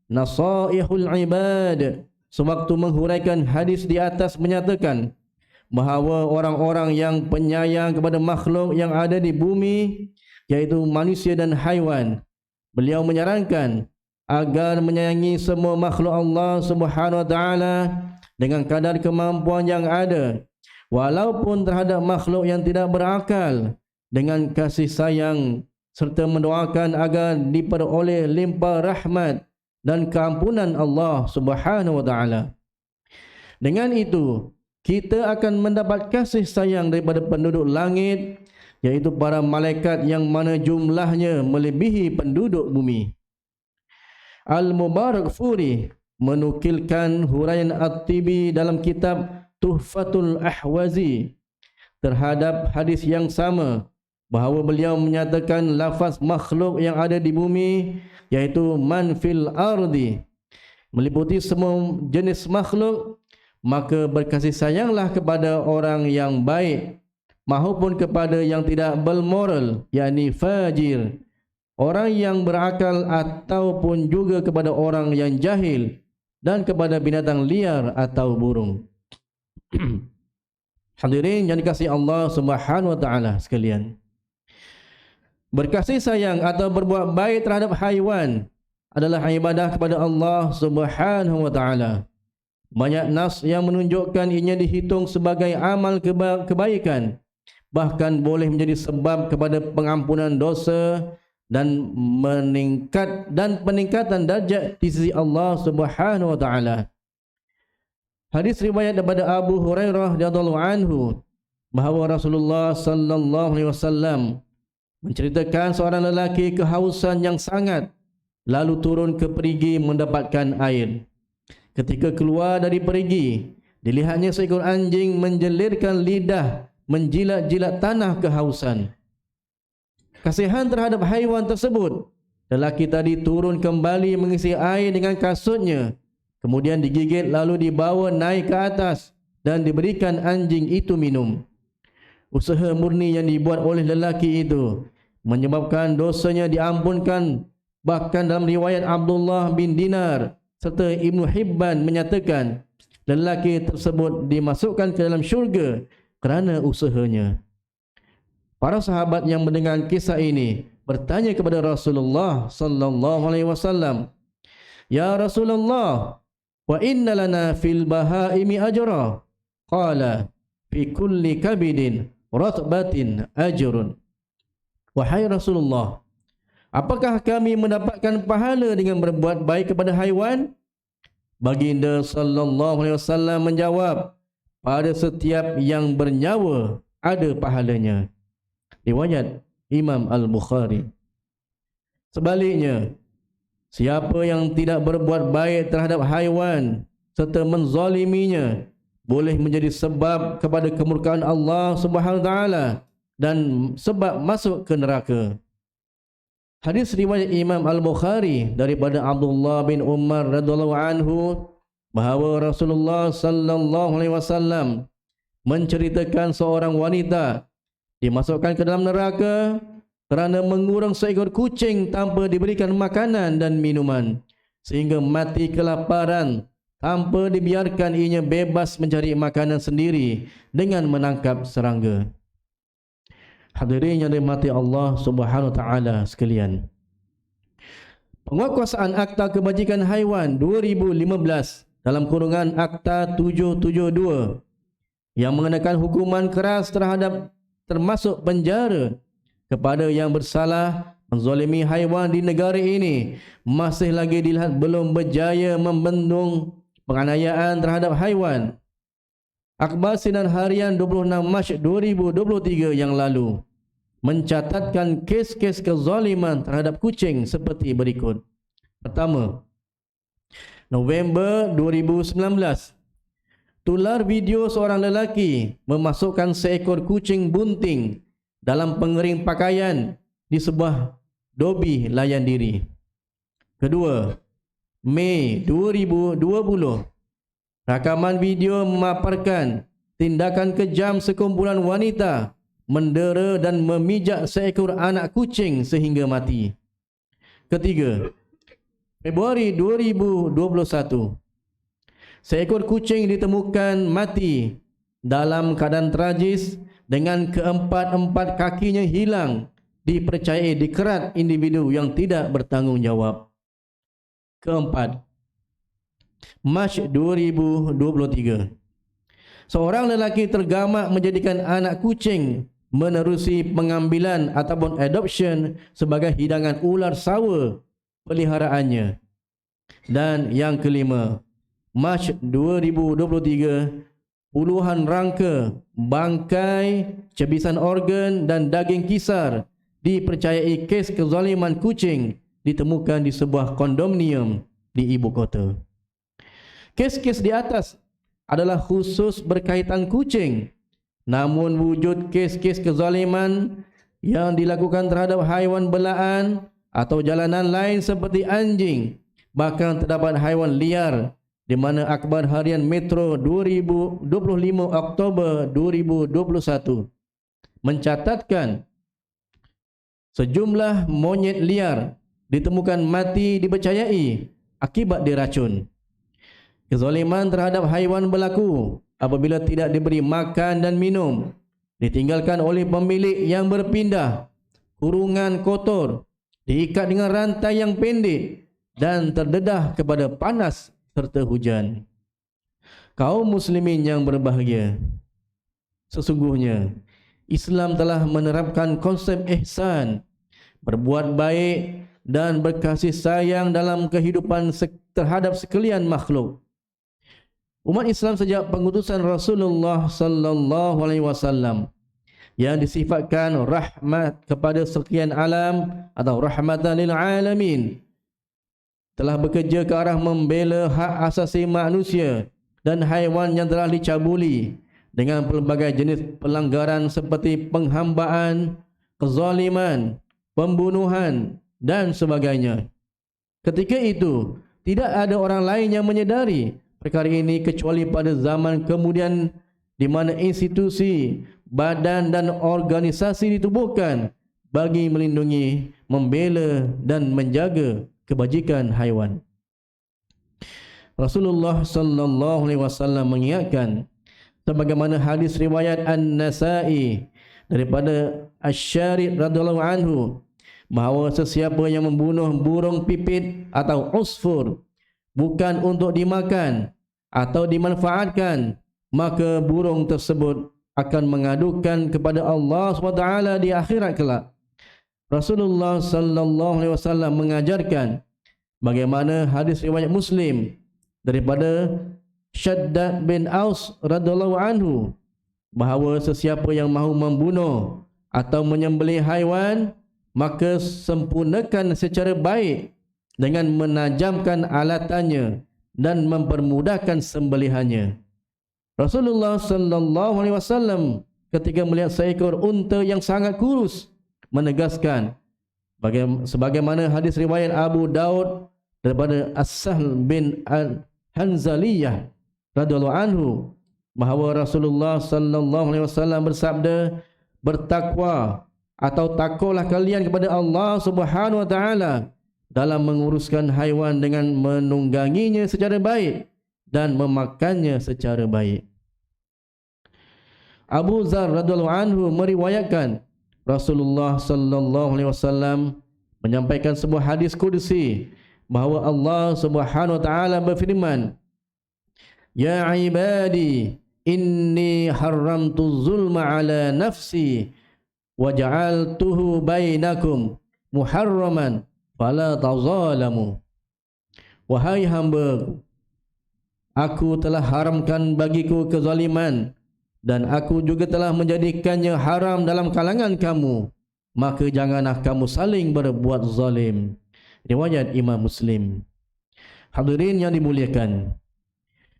Nasaihul Ibad sewaktu menghuraikan hadis di atas menyatakan bahawa orang-orang yang penyayang kepada makhluk yang ada di bumi, yaitu manusia dan haiwan, beliau menyarankan agar menyayangi semua makhluk Allah Subhanahu wa taala dengan kadar kemampuan yang ada, walaupun terhadap makhluk yang tidak berakal, dengan kasih sayang serta mendoakan agar diperoleh limpah rahmat dan keampunan Allah Subhanahu wa taala. Dengan itu, kita akan mendapat kasih sayang daripada penduduk langit, yaitu para malaikat yang mana jumlahnya melebihi penduduk bumi. Al-Mubarakfuri menukilkan huraian At-Tibi dalam kitab Tuhfatul Ahwazi terhadap hadis yang sama, bahawa beliau menyatakan lafaz makhluk yang ada di bumi, yaitu man fil ardi, meliputi semua jenis makhluk. Maka berkasih sayanglah kepada orang yang baik maupun kepada yang tidak bermoral, yakni fajir, orang yang berakal ataupun juga kepada orang yang jahil, dan kepada binatang liar atau burung. Hadirin yang dikasihi Allah Subhanahu wa taala sekalian, berkasih sayang atau berbuat baik terhadap haiwan adalah ibadah kepada Allah Subhanahu wa taala. Banyak nas yang menunjukkan ianya dihitung sebagai amal kebaikan, bahkan boleh menjadi sebab kepada pengampunan dosa dan peningkatan darjat di sisi Allah Subhanahu wa taala. Hadis riwayat daripada Abu Hurairah radhiyallahu anhu bahawa Rasulullah sallallahu alaihi wasallam menceritakan seorang lelaki kehausan yang sangat, lalu turun ke perigi mendapatkan air. Ketika keluar dari perigi, dilihatnya seekor anjing menjelirkan lidah menjilat-jilat tanah kehausan. Kasihan terhadap haiwan tersebut, lelaki tadi turun kembali mengisi air dengan kasutnya, kemudian digigit lalu dibawa naik ke atas dan diberikan anjing itu minum. Usaha murni yang dibuat oleh lelaki itu menyebabkan dosanya diampunkan. Bahkan dalam riwayat Abdullah bin Dinar serta Ibnu Hibban menyatakan lelaki tersebut dimasukkan ke dalam syurga kerana usahanya. Para sahabat yang mendengar kisah ini bertanya kepada Rasulullah sallallahu alaihi wasallam, "Ya Rasulullah, wa inna lana fil bahaimi ajra." Qala, "Fi kulli kabidin ratbatin ajrun." Wahai Rasulullah, apakah kami mendapatkan pahala dengan berbuat baik kepada haiwan? Baginda sallallahu alaihi wasallam menjawab, pada setiap yang bernyawa ada pahalanya. Riwayat Imam Al-Bukhari. Sebaliknya, siapa yang tidak berbuat baik terhadap haiwan serta menzaliminya boleh menjadi sebab kepada kemurkaan Allah Subhanahu wa taala dan sebab masuk ke neraka. Hadis riwayat Imam Al-Bukhari daripada Abdullah bin Umar radhiyallahu anhu bahawa Rasulullah sallallahu alaihi wasallam menceritakan seorang wanita dimasukkan ke dalam neraka kerana mengurung seekor kucing tanpa diberikan makanan dan minuman sehingga mati kelaparan tanpa dibiarkan ianya bebas mencari makanan sendiri dengan menangkap serangga. Hadirin yang dirahmati Allah Subhanahu wa taala sekalian. Penguatkuasaan Akta Kebajikan Haiwan 2015 dalam kurungan Akta 772 yang mengenakan hukuman keras termasuk penjara kepada yang bersalah menzalimi haiwan di negara ini masih lagi dilihat belum berjaya membendung penganiayaan terhadap haiwan. Akhbar Sinar Harian 26 Mac 2023 yang lalu mencatatkan kes-kes kezaliman terhadap kucing seperti berikut. Pertama, November 2019, tular video seorang lelaki memasukkan seekor kucing bunting dalam pengering pakaian di sebuah dobi layan diri. Kedua, Mei 2020, rakaman video memaparkan tindakan kejam sekumpulan wanita mendera dan memijak seekor anak kucing sehingga mati. Ketiga, Februari 2021, seekor kucing ditemukan mati dalam keadaan tragis dengan keempat-empat kakinya hilang dipercayai dikerat individu yang tidak bertanggungjawab. Keempat, Mac 2023, seorang lelaki tergamak menjadikan anak kucing menerusi pengambilan ataupun adoption sebagai hidangan ular sawa peliharaannya. Dan yang kelima, Mac 2023, puluhan rangka, bangkai, cebisan organ dan daging kisar dipercayai kes kezaliman kucing ditemukan di sebuah kondominium di ibu kota. Kes-kes di atas adalah khusus berkaitan kucing. Namun wujud kes-kes kezaliman yang dilakukan terhadap haiwan belaan atau jalanan lain seperti anjing, bahkan terdapat haiwan liar, di mana Akhbar Harian Metro 25 Oktober 2021 mencatatkan sejumlah monyet liar ditemukan mati dipercayai akibat diracun. Kezaliman terhadap haiwan berlaku apabila tidak diberi makan dan minum, ditinggalkan oleh pemilik yang berpindah, kurungan kotor, diikat dengan rantai yang pendek dan terdedah kepada panas serta hujan. Kaum muslimin yang berbahagia, sesungguhnya Islam telah menerapkan konsep ihsan, berbuat baik dan berkasih sayang dalam kehidupan terhadap sekalian makhluk. Umat Islam sejak pengutusan Rasulullah sallallahu alaihi wasallam yang disifatkan rahmat kepada sekian alam atau rahmatan lil alamin telah bekerja ke arah membela hak asasi manusia dan haiwan yang telah dicabuli dengan pelbagai jenis pelanggaran seperti penghambaan, kezaliman, pembunuhan dan sebagainya. Ketika itu, tidak ada orang lain yang menyedari perkara ini kecuali pada zaman kemudian di mana institusi, badan dan organisasi ditubuhkan bagi melindungi, membela dan menjaga kebajikan haiwan. Rasulullah sallallahu alaihi wasallam mengingatkan sebagaimana hadis riwayat An-Nasa'i daripada Asy-Syari' radhiyallahu anhu bahawa sesiapa yang membunuh burung pipit atau usfur bukan untuk dimakan atau dimanfaatkan, maka burung tersebut akan mengadukan kepada Allah SWT di akhirat kelak. Rasulullah sallallahu alaihi wasallam mengajarkan bagaimana hadis riwayat Muslim daripada Shaddad bin Aus radhiyallahu anhu bahawa sesiapa yang mahu membunuh atau menyembelih haiwan, maka sempurnakan secara baik dengan menajamkan alatannya dan mempermudahkan sembelihannya. Rasulullah sallallahu alaihi wasallam ketika melihat seekor unta yang sangat kurus menegaskan sebagaimana hadis riwayat Abu Daud daripada As-Sahl bin Hanzaliyah radhiyallahu anhu bahawa Rasulullah sallallahu alaihi wasallam bersabda, bertakwa atau takutlah kalian kepada Allah Subhanahu wa taala dalam menguruskan haiwan dengan menungganginya secara baik dan memakannya secara baik. Abu Dzar radhiyallahu anhu meriwayatkan Rasulullah sallallahu alaihi wasallam menyampaikan sebuah hadis qudsi bahawa Allah Subhanahu wa taala berfirman, "Ya ibadi, inni haramtu zulma ala nafsi wa ja'altuhu bainakum muharraman fala tazalamu." Wahai hamba, aku telah haramkan bagiku kezaliman dan aku juga telah menjadikannya haram dalam kalangan kamu, maka janganlah kamu saling berbuat zalim. Riwayat Imam Muslim. Hadirin yang dimuliakan,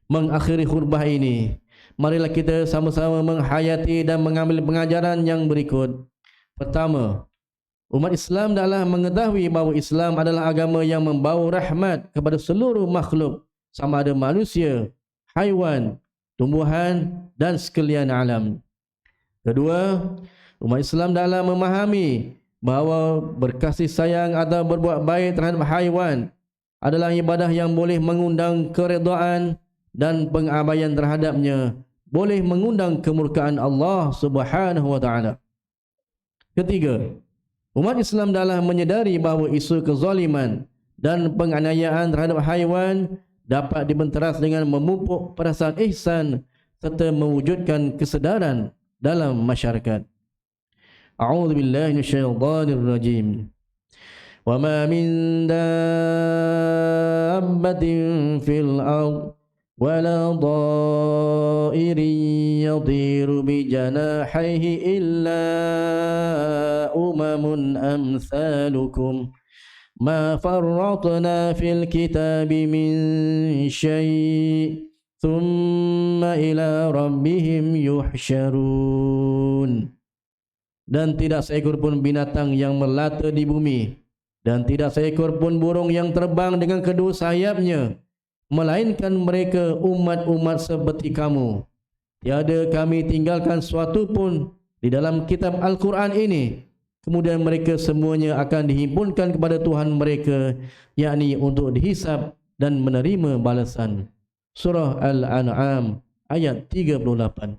mengakhiri khutbah ini, marilah kita sama-sama menghayati dan mengambil pengajaran yang berikut. Pertama, umat Islam adalah mengetahui bahawa Islam adalah agama yang membawa rahmat kepada seluruh makhluk, sama ada manusia, haiwan, tumbuhan dan sekalian alam. Kedua, umat Islam adalah memahami bahawa berkasih sayang atau berbuat baik terhadap haiwan adalah ibadah yang boleh mengundang keredaan dan pengabaian terhadapnya boleh mengundang kemurkaan Allah Subhanahu wa taala. Ketiga, umat Islam adalah menyedari bahawa isu kezaliman dan penganiayaan terhadap haiwan dapat dibenteras dengan memupuk perasaan ihsan serta mewujudkan kesedaran dalam masyarakat. A'udzu billahi minasyaitonir rajim. Wa ma min dabbatin fil ardh wa la dha'irin yadhiru bi janahihi illa umamun amsalukum ma farratna fil kitabi min syai' thumma ila rabbihim yuhsyarun. Dan tidak seekor pun binatang yang melata di bumi, dan tidak seekor pun burung yang terbang dengan kedua sayapnya, melainkan mereka umat-umat seperti kamu. Tiada kami tinggalkan suatu pun di dalam kitab Al-Quran ini, kemudian mereka semuanya akan dihimpunkan kepada Tuhan mereka, yakni untuk dihisab dan menerima balasan. Surah Al-An'am ayat 38.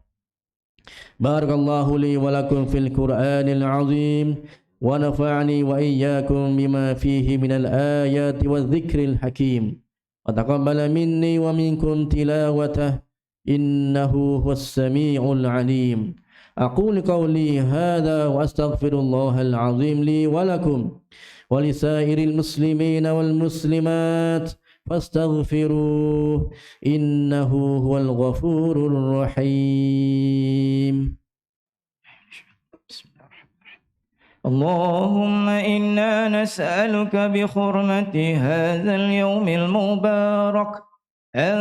Barakallahu li wa lakum fil Qur'anil azim wa nafa'ani wa iyyakum bima fihi minal ayati wadh-dhikril hakim wa taqabbala minni wa minkum tilawatah innahu huwas sami'ul alim. Aqulu qawli hadha wa astaghfirullahal azim li wa lakum wa lisairil muslimina wal muslimat fastaghfiruh innahu huwal ghafurur rahim. اللهم إنا نسألك بحرمة هذا اليوم المبارك أن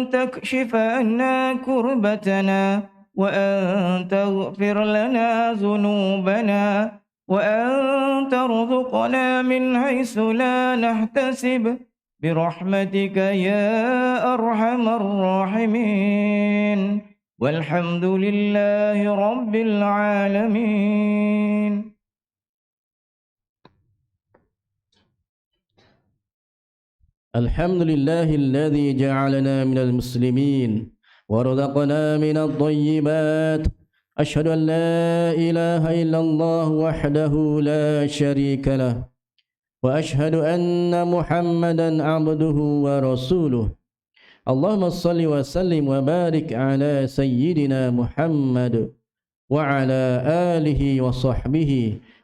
تكشف عنا كربتنا وأن تغفر لنا ذنوبنا وأن ترزقنا من حيث لا نحتسب برحمتك يا أرحم الراحمين والحمد لله رب العالمين. الحمد لله الذي جعلنا من المسلمين ورزقنا من الطيبات. أشهد أن لا إله إلا الله وحده لا شريك له، وأشهد أن محمدا عبده ورسوله. اللهم صل وسلم وبارك على سيدنا محمد وعلى آله وصحبه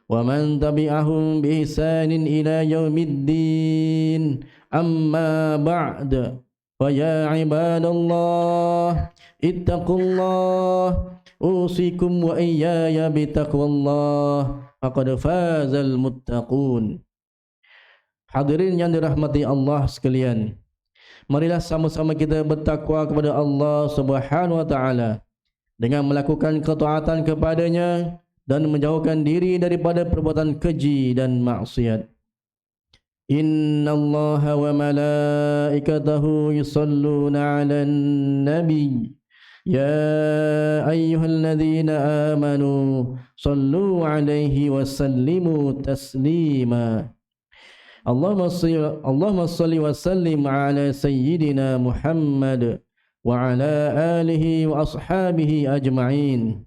ومن تبعهم بإحسان إلى يوم الدين. أما بعد، فيا عباد الله اتقوا الله، أوصيكم وإياي بتقوى الله، فقد فاز المتقون. Hadirin yang dirahmati Allah sekalian, marilah sama-sama kita bertakwa kepada Allah Subhanahu wa taala dengan melakukan ketaatan kepadanya dan menjauhkan diri daripada perbuatan keji dan maksiat. Inna Allah wa malaikatahu yusalluna 'alan nabi ya ayyuhalladzina amanu sallu 'alaihi wa sallimu taslima. Allahumma salli wa sallim ala sayyidina Muhammad wa ala alihi wa ashabihi ajma'in.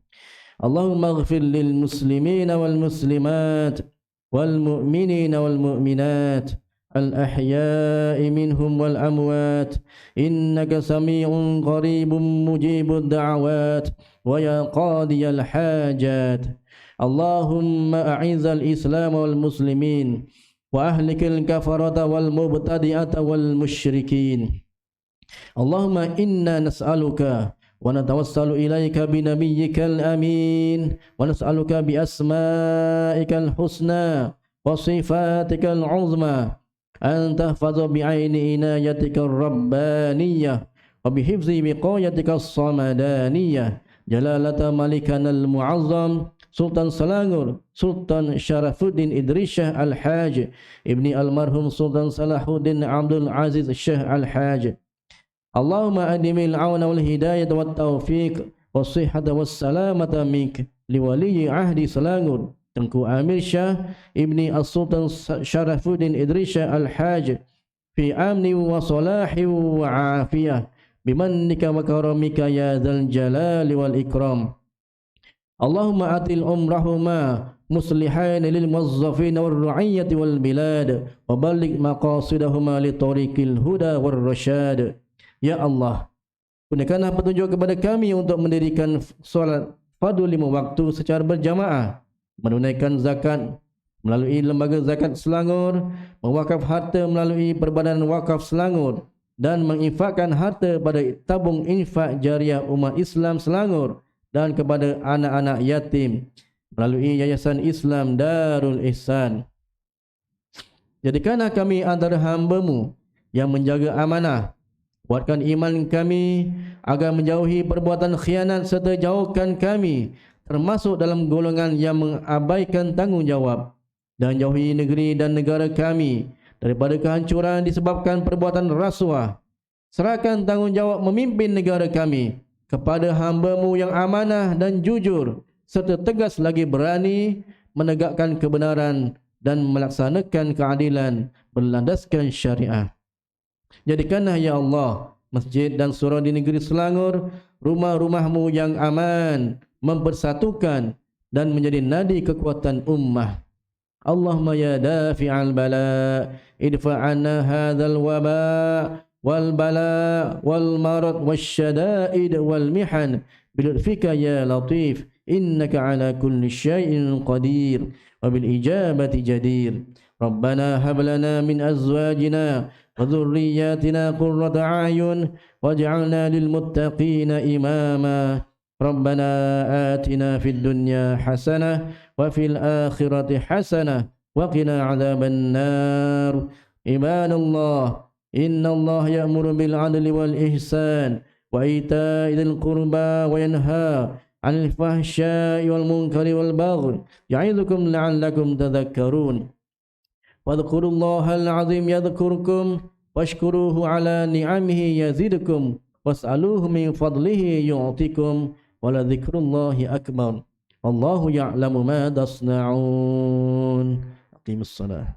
Allahumma ighfir lil muslimina wal muslimat wal mu'minina wal mu'minat al ahya'i minhum wal amwat innaka sami'un qaribun mujibud da'awat wa ya qadiyal hajat. Allahumma a'izzal islam wal muslimin wa ahlikil kafarata wal mubtadi'ata wal musyrikin. Allahumma inna nas'aluka wa natawassalu ilaika bi nabiyyikal amin wa nas'aluka bi asma'ikal husna wa sifatikal uzma an tahfaza bi aini inayatikar rabbaniyah wa bi hifzi biqayatikas samadaniyah jalalata malikanal mu'azzam Sultan Selangor Sultan Syarafuddin Idrisyah Al-Haj Ibni Almarhum Sultan Salahuddin Abdul Aziz Syekh Al-Haj. Allahumma adimil auna wal hidayah wat taufiq was sihhata was salamata mink liwali ahdi Selangor Tengku Amir Syah Ibni As-Sultan Syarafuddin Idrisyah Al-Haj fi amni wa salahi wa afiyah bimannika wa karamika ya dzal jalali wal ikram. Allahumma atil umrahuma muslihain lil muwazzafin wal ra'iyyati wal bilad wa balligh maqasidahuma li tariqil huda war rasyad. Ya Allah, kurniakanlah petunjuk kepada kami untuk mendirikan solat fardu 5 waktu secara berjamaah, menunaikan zakat melalui lembaga zakat Selangor, mewakaf harta melalui Perbadanan Wakaf Selangor dan menginfakkan harta pada tabung infak jariah umat Islam Selangor dan kepada anak-anak yatim melalui Yayasan Islam Darul Ihsan. Jadikanlah kami antara hamba-Mu yang menjaga amanah. Kuatkan iman kami agar menjauhi perbuatan khianat serta jauhkan kami termasuk dalam golongan yang mengabaikan tanggungjawab, dan jauhi negeri dan negara kami daripada kehancuran disebabkan perbuatan rasuah. Serahkan tanggungjawab memimpin negara kami kepada hamba-Mu yang amanah dan jujur, serta tegas lagi berani menegakkan kebenaran dan melaksanakan keadilan berlandaskan syariah. Jadikanlah ya Allah masjid dan surau di negeri Selangor rumah-rumah-Mu yang aman, mempersatukan dan menjadi nadi kekuatan ummah. Allahumma ya dafi'al bala idfa'anna hadzal waba wal bala wal marad wasyada'id wal mihan bilutfika ya latif innaka ala kulli syai'in qadir wa bil ijabati jadir. Rabbana hab lana min azwajina wa dhurriyyatina qurrata a'yun waj'alna lil muttaqina imama. Rabbana atina fid dunya hasanah wa fil akhirati hasanah wa qina adzaban nar. Ibadallah, inna Allah ya'muru bil 'adli wal ihsan wa ita'i dzil qurba wa yanha 'anil fahsya'i wal munkari wal baghi ya'idzukum la'allakum tadhakkarun. Wadhkurullahal 'azim yadhkurkum washkuruhu ala ni'amihi yazidkum was'aluhu min fadlihi yu'tikum wala dzikrullahi akbar wallahu ya'lamu ma tasna'un. Aqimus salah.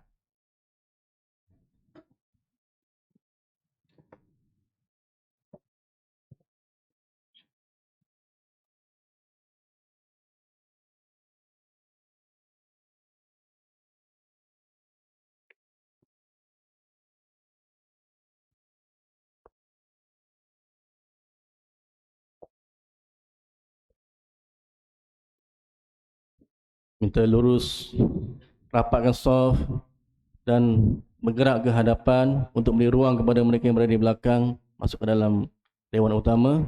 Minta lurus, rapatkan saf dan bergerak ke hadapan untuk beri ruang kepada mereka yang berada di belakang masuk ke dalam dewan utama.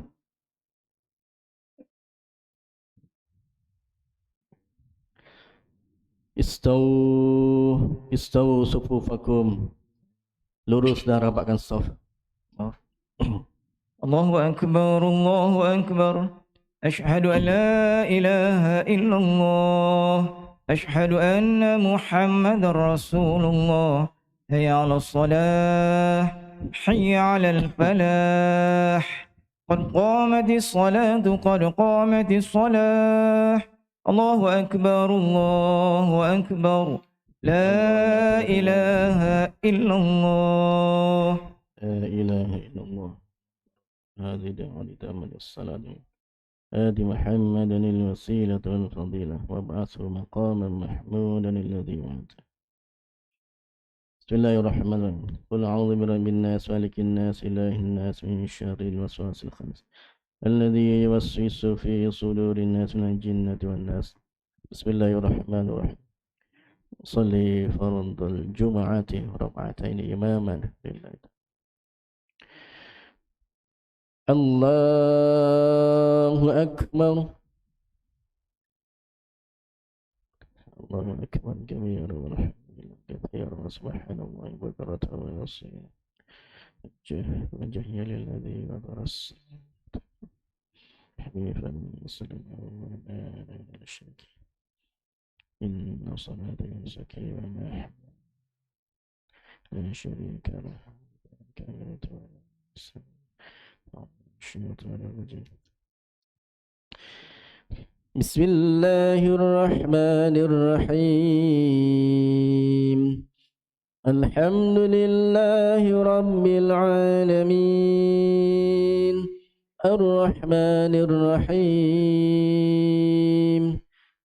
Istawu sufufakum. Lurus dan rapatkan saf. Allahu Akbar, Allahu Akbar. أشهد أن لا إله إلا الله أشهد أن محمد رسول الله حي على الصلاة حي على الفلاح قد قامت الصلاة قد قامت الصلاة الله أكبر الله أكبر لا إله إلا الله لا إله إلا الله. هذه دعوة تامة الصلاة آت محمدا الوسيلة والفضيلة وابعثه مقاما محمودا الذي وعده. بسم الله الرحمن الرحيم. قل أعوذ برب الناس مالك الناس إله الناس من شر الوسواس الخناس الذي يوسوس في صدور الناس من الجنة والناس. بسم الله الرحمن الرحيم. صلي فرض الجمعة ركعتين إماما لله. الله أكبر الله أكبر كبيرا والحمد لله كثيرا وسبحان الله بكرة وأصيلا وجه للذي غفر السماوات حنيفا مسلما وما لا شريك إن صلاتي وزكي وما أحب لا شريك له كانت بسم الله الرحمن الرحيم. الحمد لله رب العالمين الرحمن الرحيم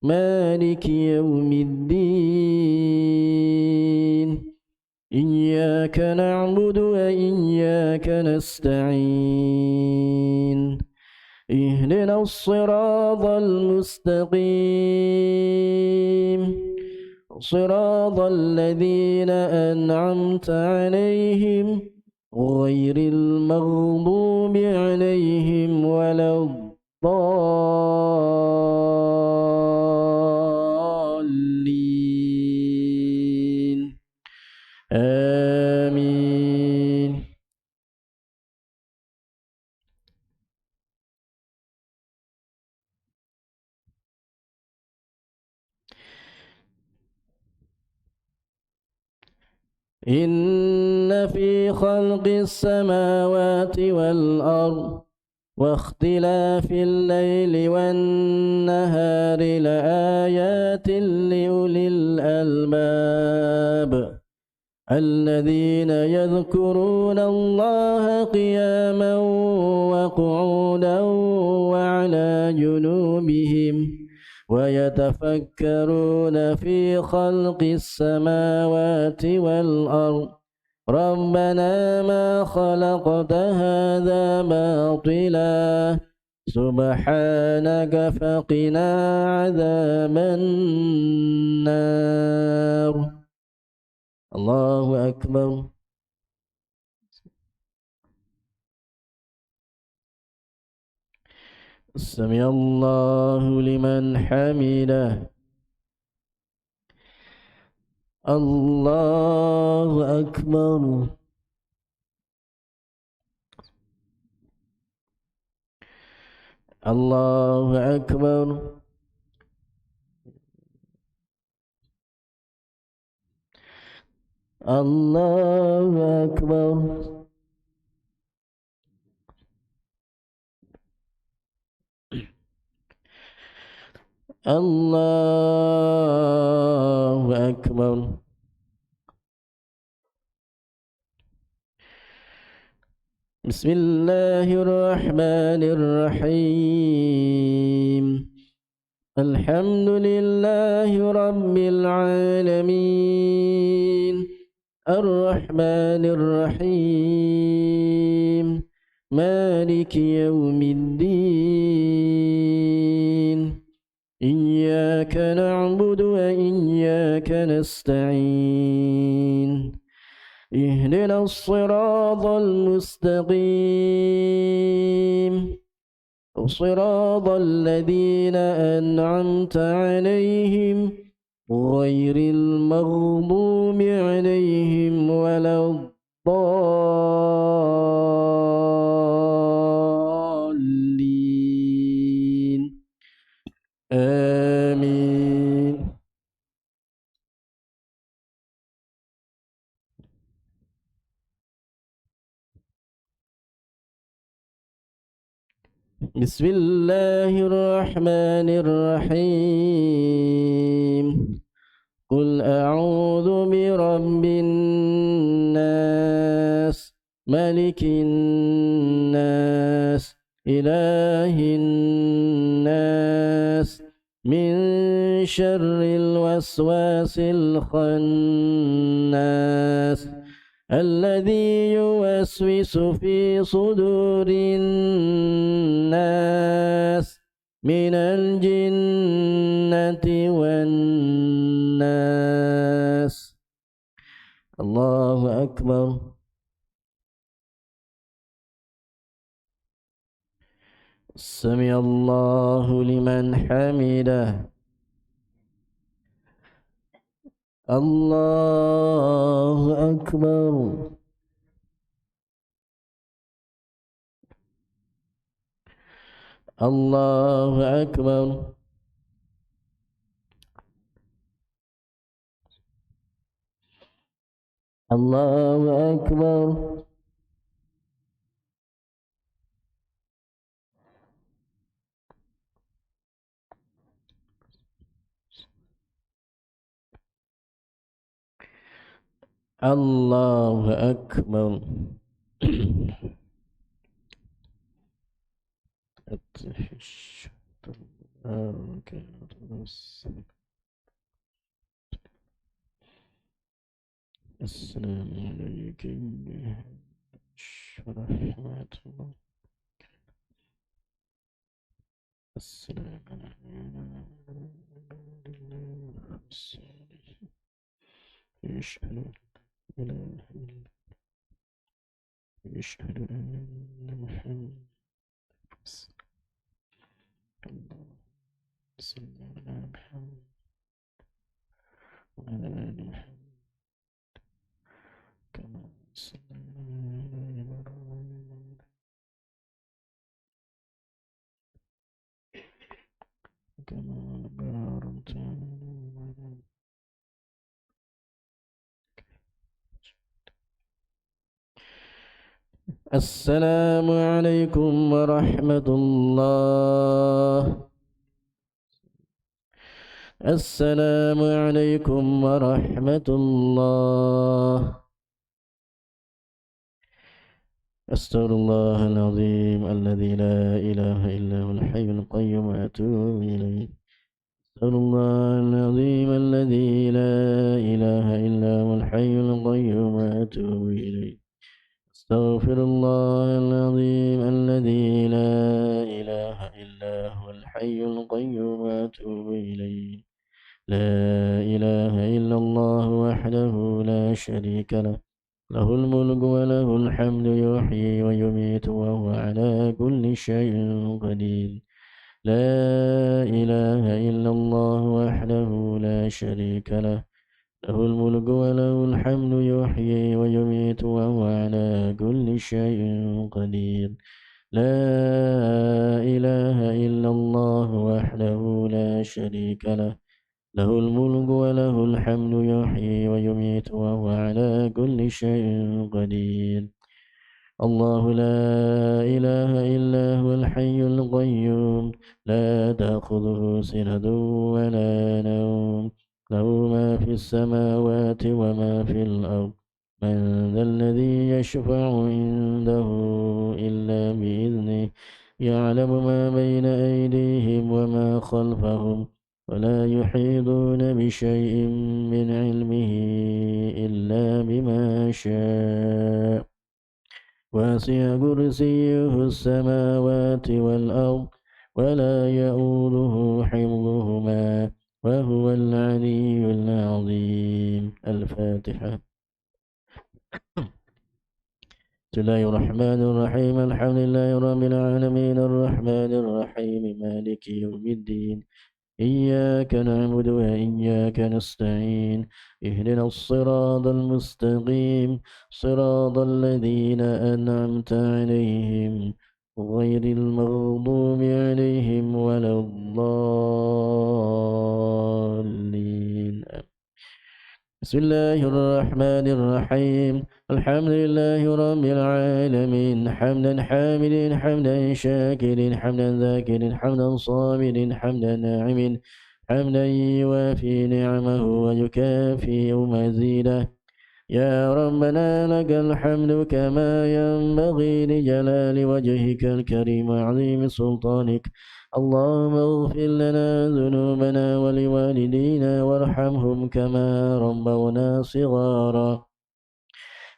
مالك يوم الدين إياك نعبد وإياك نستعين اهدنا الصراط المستقيم صراط الذين أنعمت عليهم غير المغضوب عليهم ولا الضالين آمين. إن في خلق السماوات والأرض واختلاف الليل والنهار لآيات لأولي الألباب الذين يذكرون الله قياما وقعودا وعلى جنوبهم ويتفكرون في خلق السماوات والأرض ربنا ما خلقت هذا باطلا سبحانك فقنا عذاب النار. الله أكبر. سمع الله لمن حمده. الله أكبر. الله أكبر. الله أكبر. الله أكبر. بسم الله الرحمن الرحيم. الحمد لله رب العالمين الرحمن الرحيم مالك يوم الدين إياك نعبد وإياك نستعين اهدنا الصراط المستقيم صراط الذين أنعمت عليهم غير المغضوب عليهم ولا الضالين آمين. بسم الله الرحمن الرحيم. قل أعوذ برب الناس ملك الناس إله الناس من شر الوسواس الخناس الذي يوسوس في صدور الناس من الجنة والناس. الله أكبر. سمع الله لمن حمده. الله أكبر. الله أكبر. الله أكبر. الله أكبر. السلام عليكم ورحمة الله. السلام عليكم. يشهد أن لا إله إلا الله. يشهد أن محمد رسول الله. صلى على محمد وعلى آل محمد كما صلينا على إبراهيم كما باركت على إبراهيم. السلام عليكم ورحمة الله. السلام عليكم ورحمة الله. أستغفر الله العظيم الذي لا إله إلا هو الحي القيوم وأتوب إليه. أستغفر الله العظيم الذي لا إله إلا هو الحي القيوم وأتوب إليه. أستغفر الله العظيم الذي لا إله إلا هو الحي القيوم وأتوب إليه. لا إله إلا الله وحده لا شريك له له الملك وله الحمد يحيي ويميت وهو على كل شيء قدير. لا إله إلا الله وحده لا شريك له له الملك وله الحمد يحيي ويميت وهو على كل شيء قدير. لا إله إلا الله وحده لا شريك له له الملك وله الحمد يحيي ويميت وهو على كل شيء قدير الله لا إله إلا هو الحي القيوم لا تأخذه سنة ولا نوم له ما في السماوات وما في الأرض من ذا الذي يشفع عنده إلا بإذنه يعلم ما بين أيديهم وما خلفهم ولا يحيطون بشيء من علمه إلا بما شاء وسع كرسيه السماوات والأرض ولا يؤوده حفظهما وهو العلي العظيم الفاتحة بسم الله الرحمن الرحيم الحمد لله رب العالمين الرحمن الرحيم مالك يوم الدين إياك نعبد وإياك نستعين اهدنا الصراط المستقيم صراط الذين أنعمت عليهم غير المغضوب عليهم ولا الضالين بسم الله الرحمن الرحيم الحمد لله رب العالمين حمدا حامدين حمدا شاكرين حمدا ذاكرين حمدا صابرين حمدا ناعمين حمدا يوافي نعمه ويكافئ مزيده يا ربنا لك الحمد كما ينبغي لجلال وجهك الكريم وعظيم سلطانك اللهم اغفر لنا ذنوبنا ولوالدينا وارحمهم كما ربونا صغارا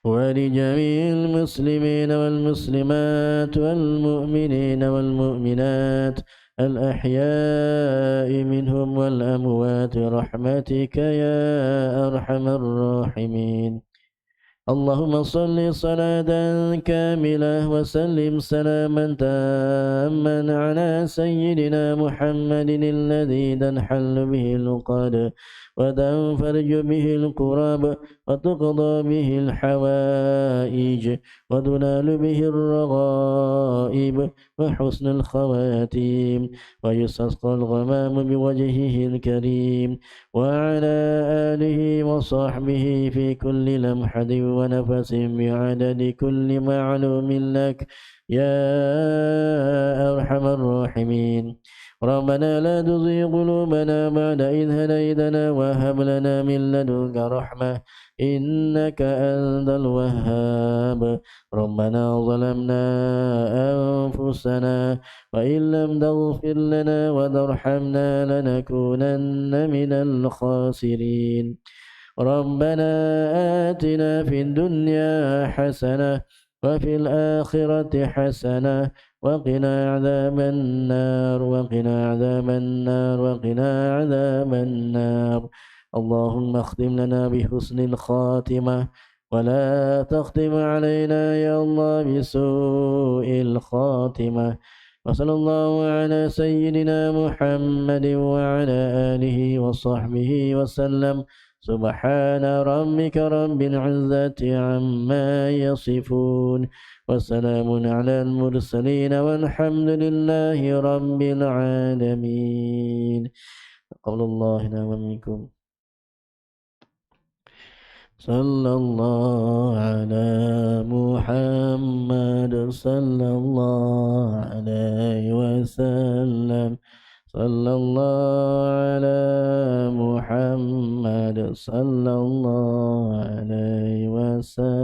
ولجميع المسلمين والمسلمات والمؤمنين والمؤمنات الأحياء منهم والأموات برحمتك يا أرحم الراحمين اللهم صل صلاة كاملة وسلم سلاما تاما على سيدنا محمد الذي تنحل به العقد وتنفرج به الكرب وتقضى به الحوائج وتنال به الرغائب وحسن الخواتيم ويستسقى الغمام بوجهه الكريم وعلى آله وصحبه في كل لمحة ونفس بعدد كل معلوم لك يا أرحم الراحمين ربنا لا تزغ قلوبنا بعد إذ هديتنا وهب لنا من لدنك رحمة إنك أنت الوهاب ربنا ظلمنا أنفسنا وإن لم تغفر لنا وترحمنا لنكونن من الخاسرين ربنا آتنا في الدنيا حسنة وفي الآخرة حسنة وقنا عذاب النار وقنا عذاب النار وقنا عذاب النار اللهم اختم لنا بحسن الخاتمة ولا تختم علينا يا الله بسوء الخاتمة وصلى الله على سيدنا محمد وعلى آله وصحبه وسلم سبحان ربك رب العزة عما يصفون وسلام على المرسلين والحمد لله رب العالمين قول الله لنا ومنكم صلى الله على محمد صلى الله عليه وسلم صلى الله على محمد صلى الله عليه وسلم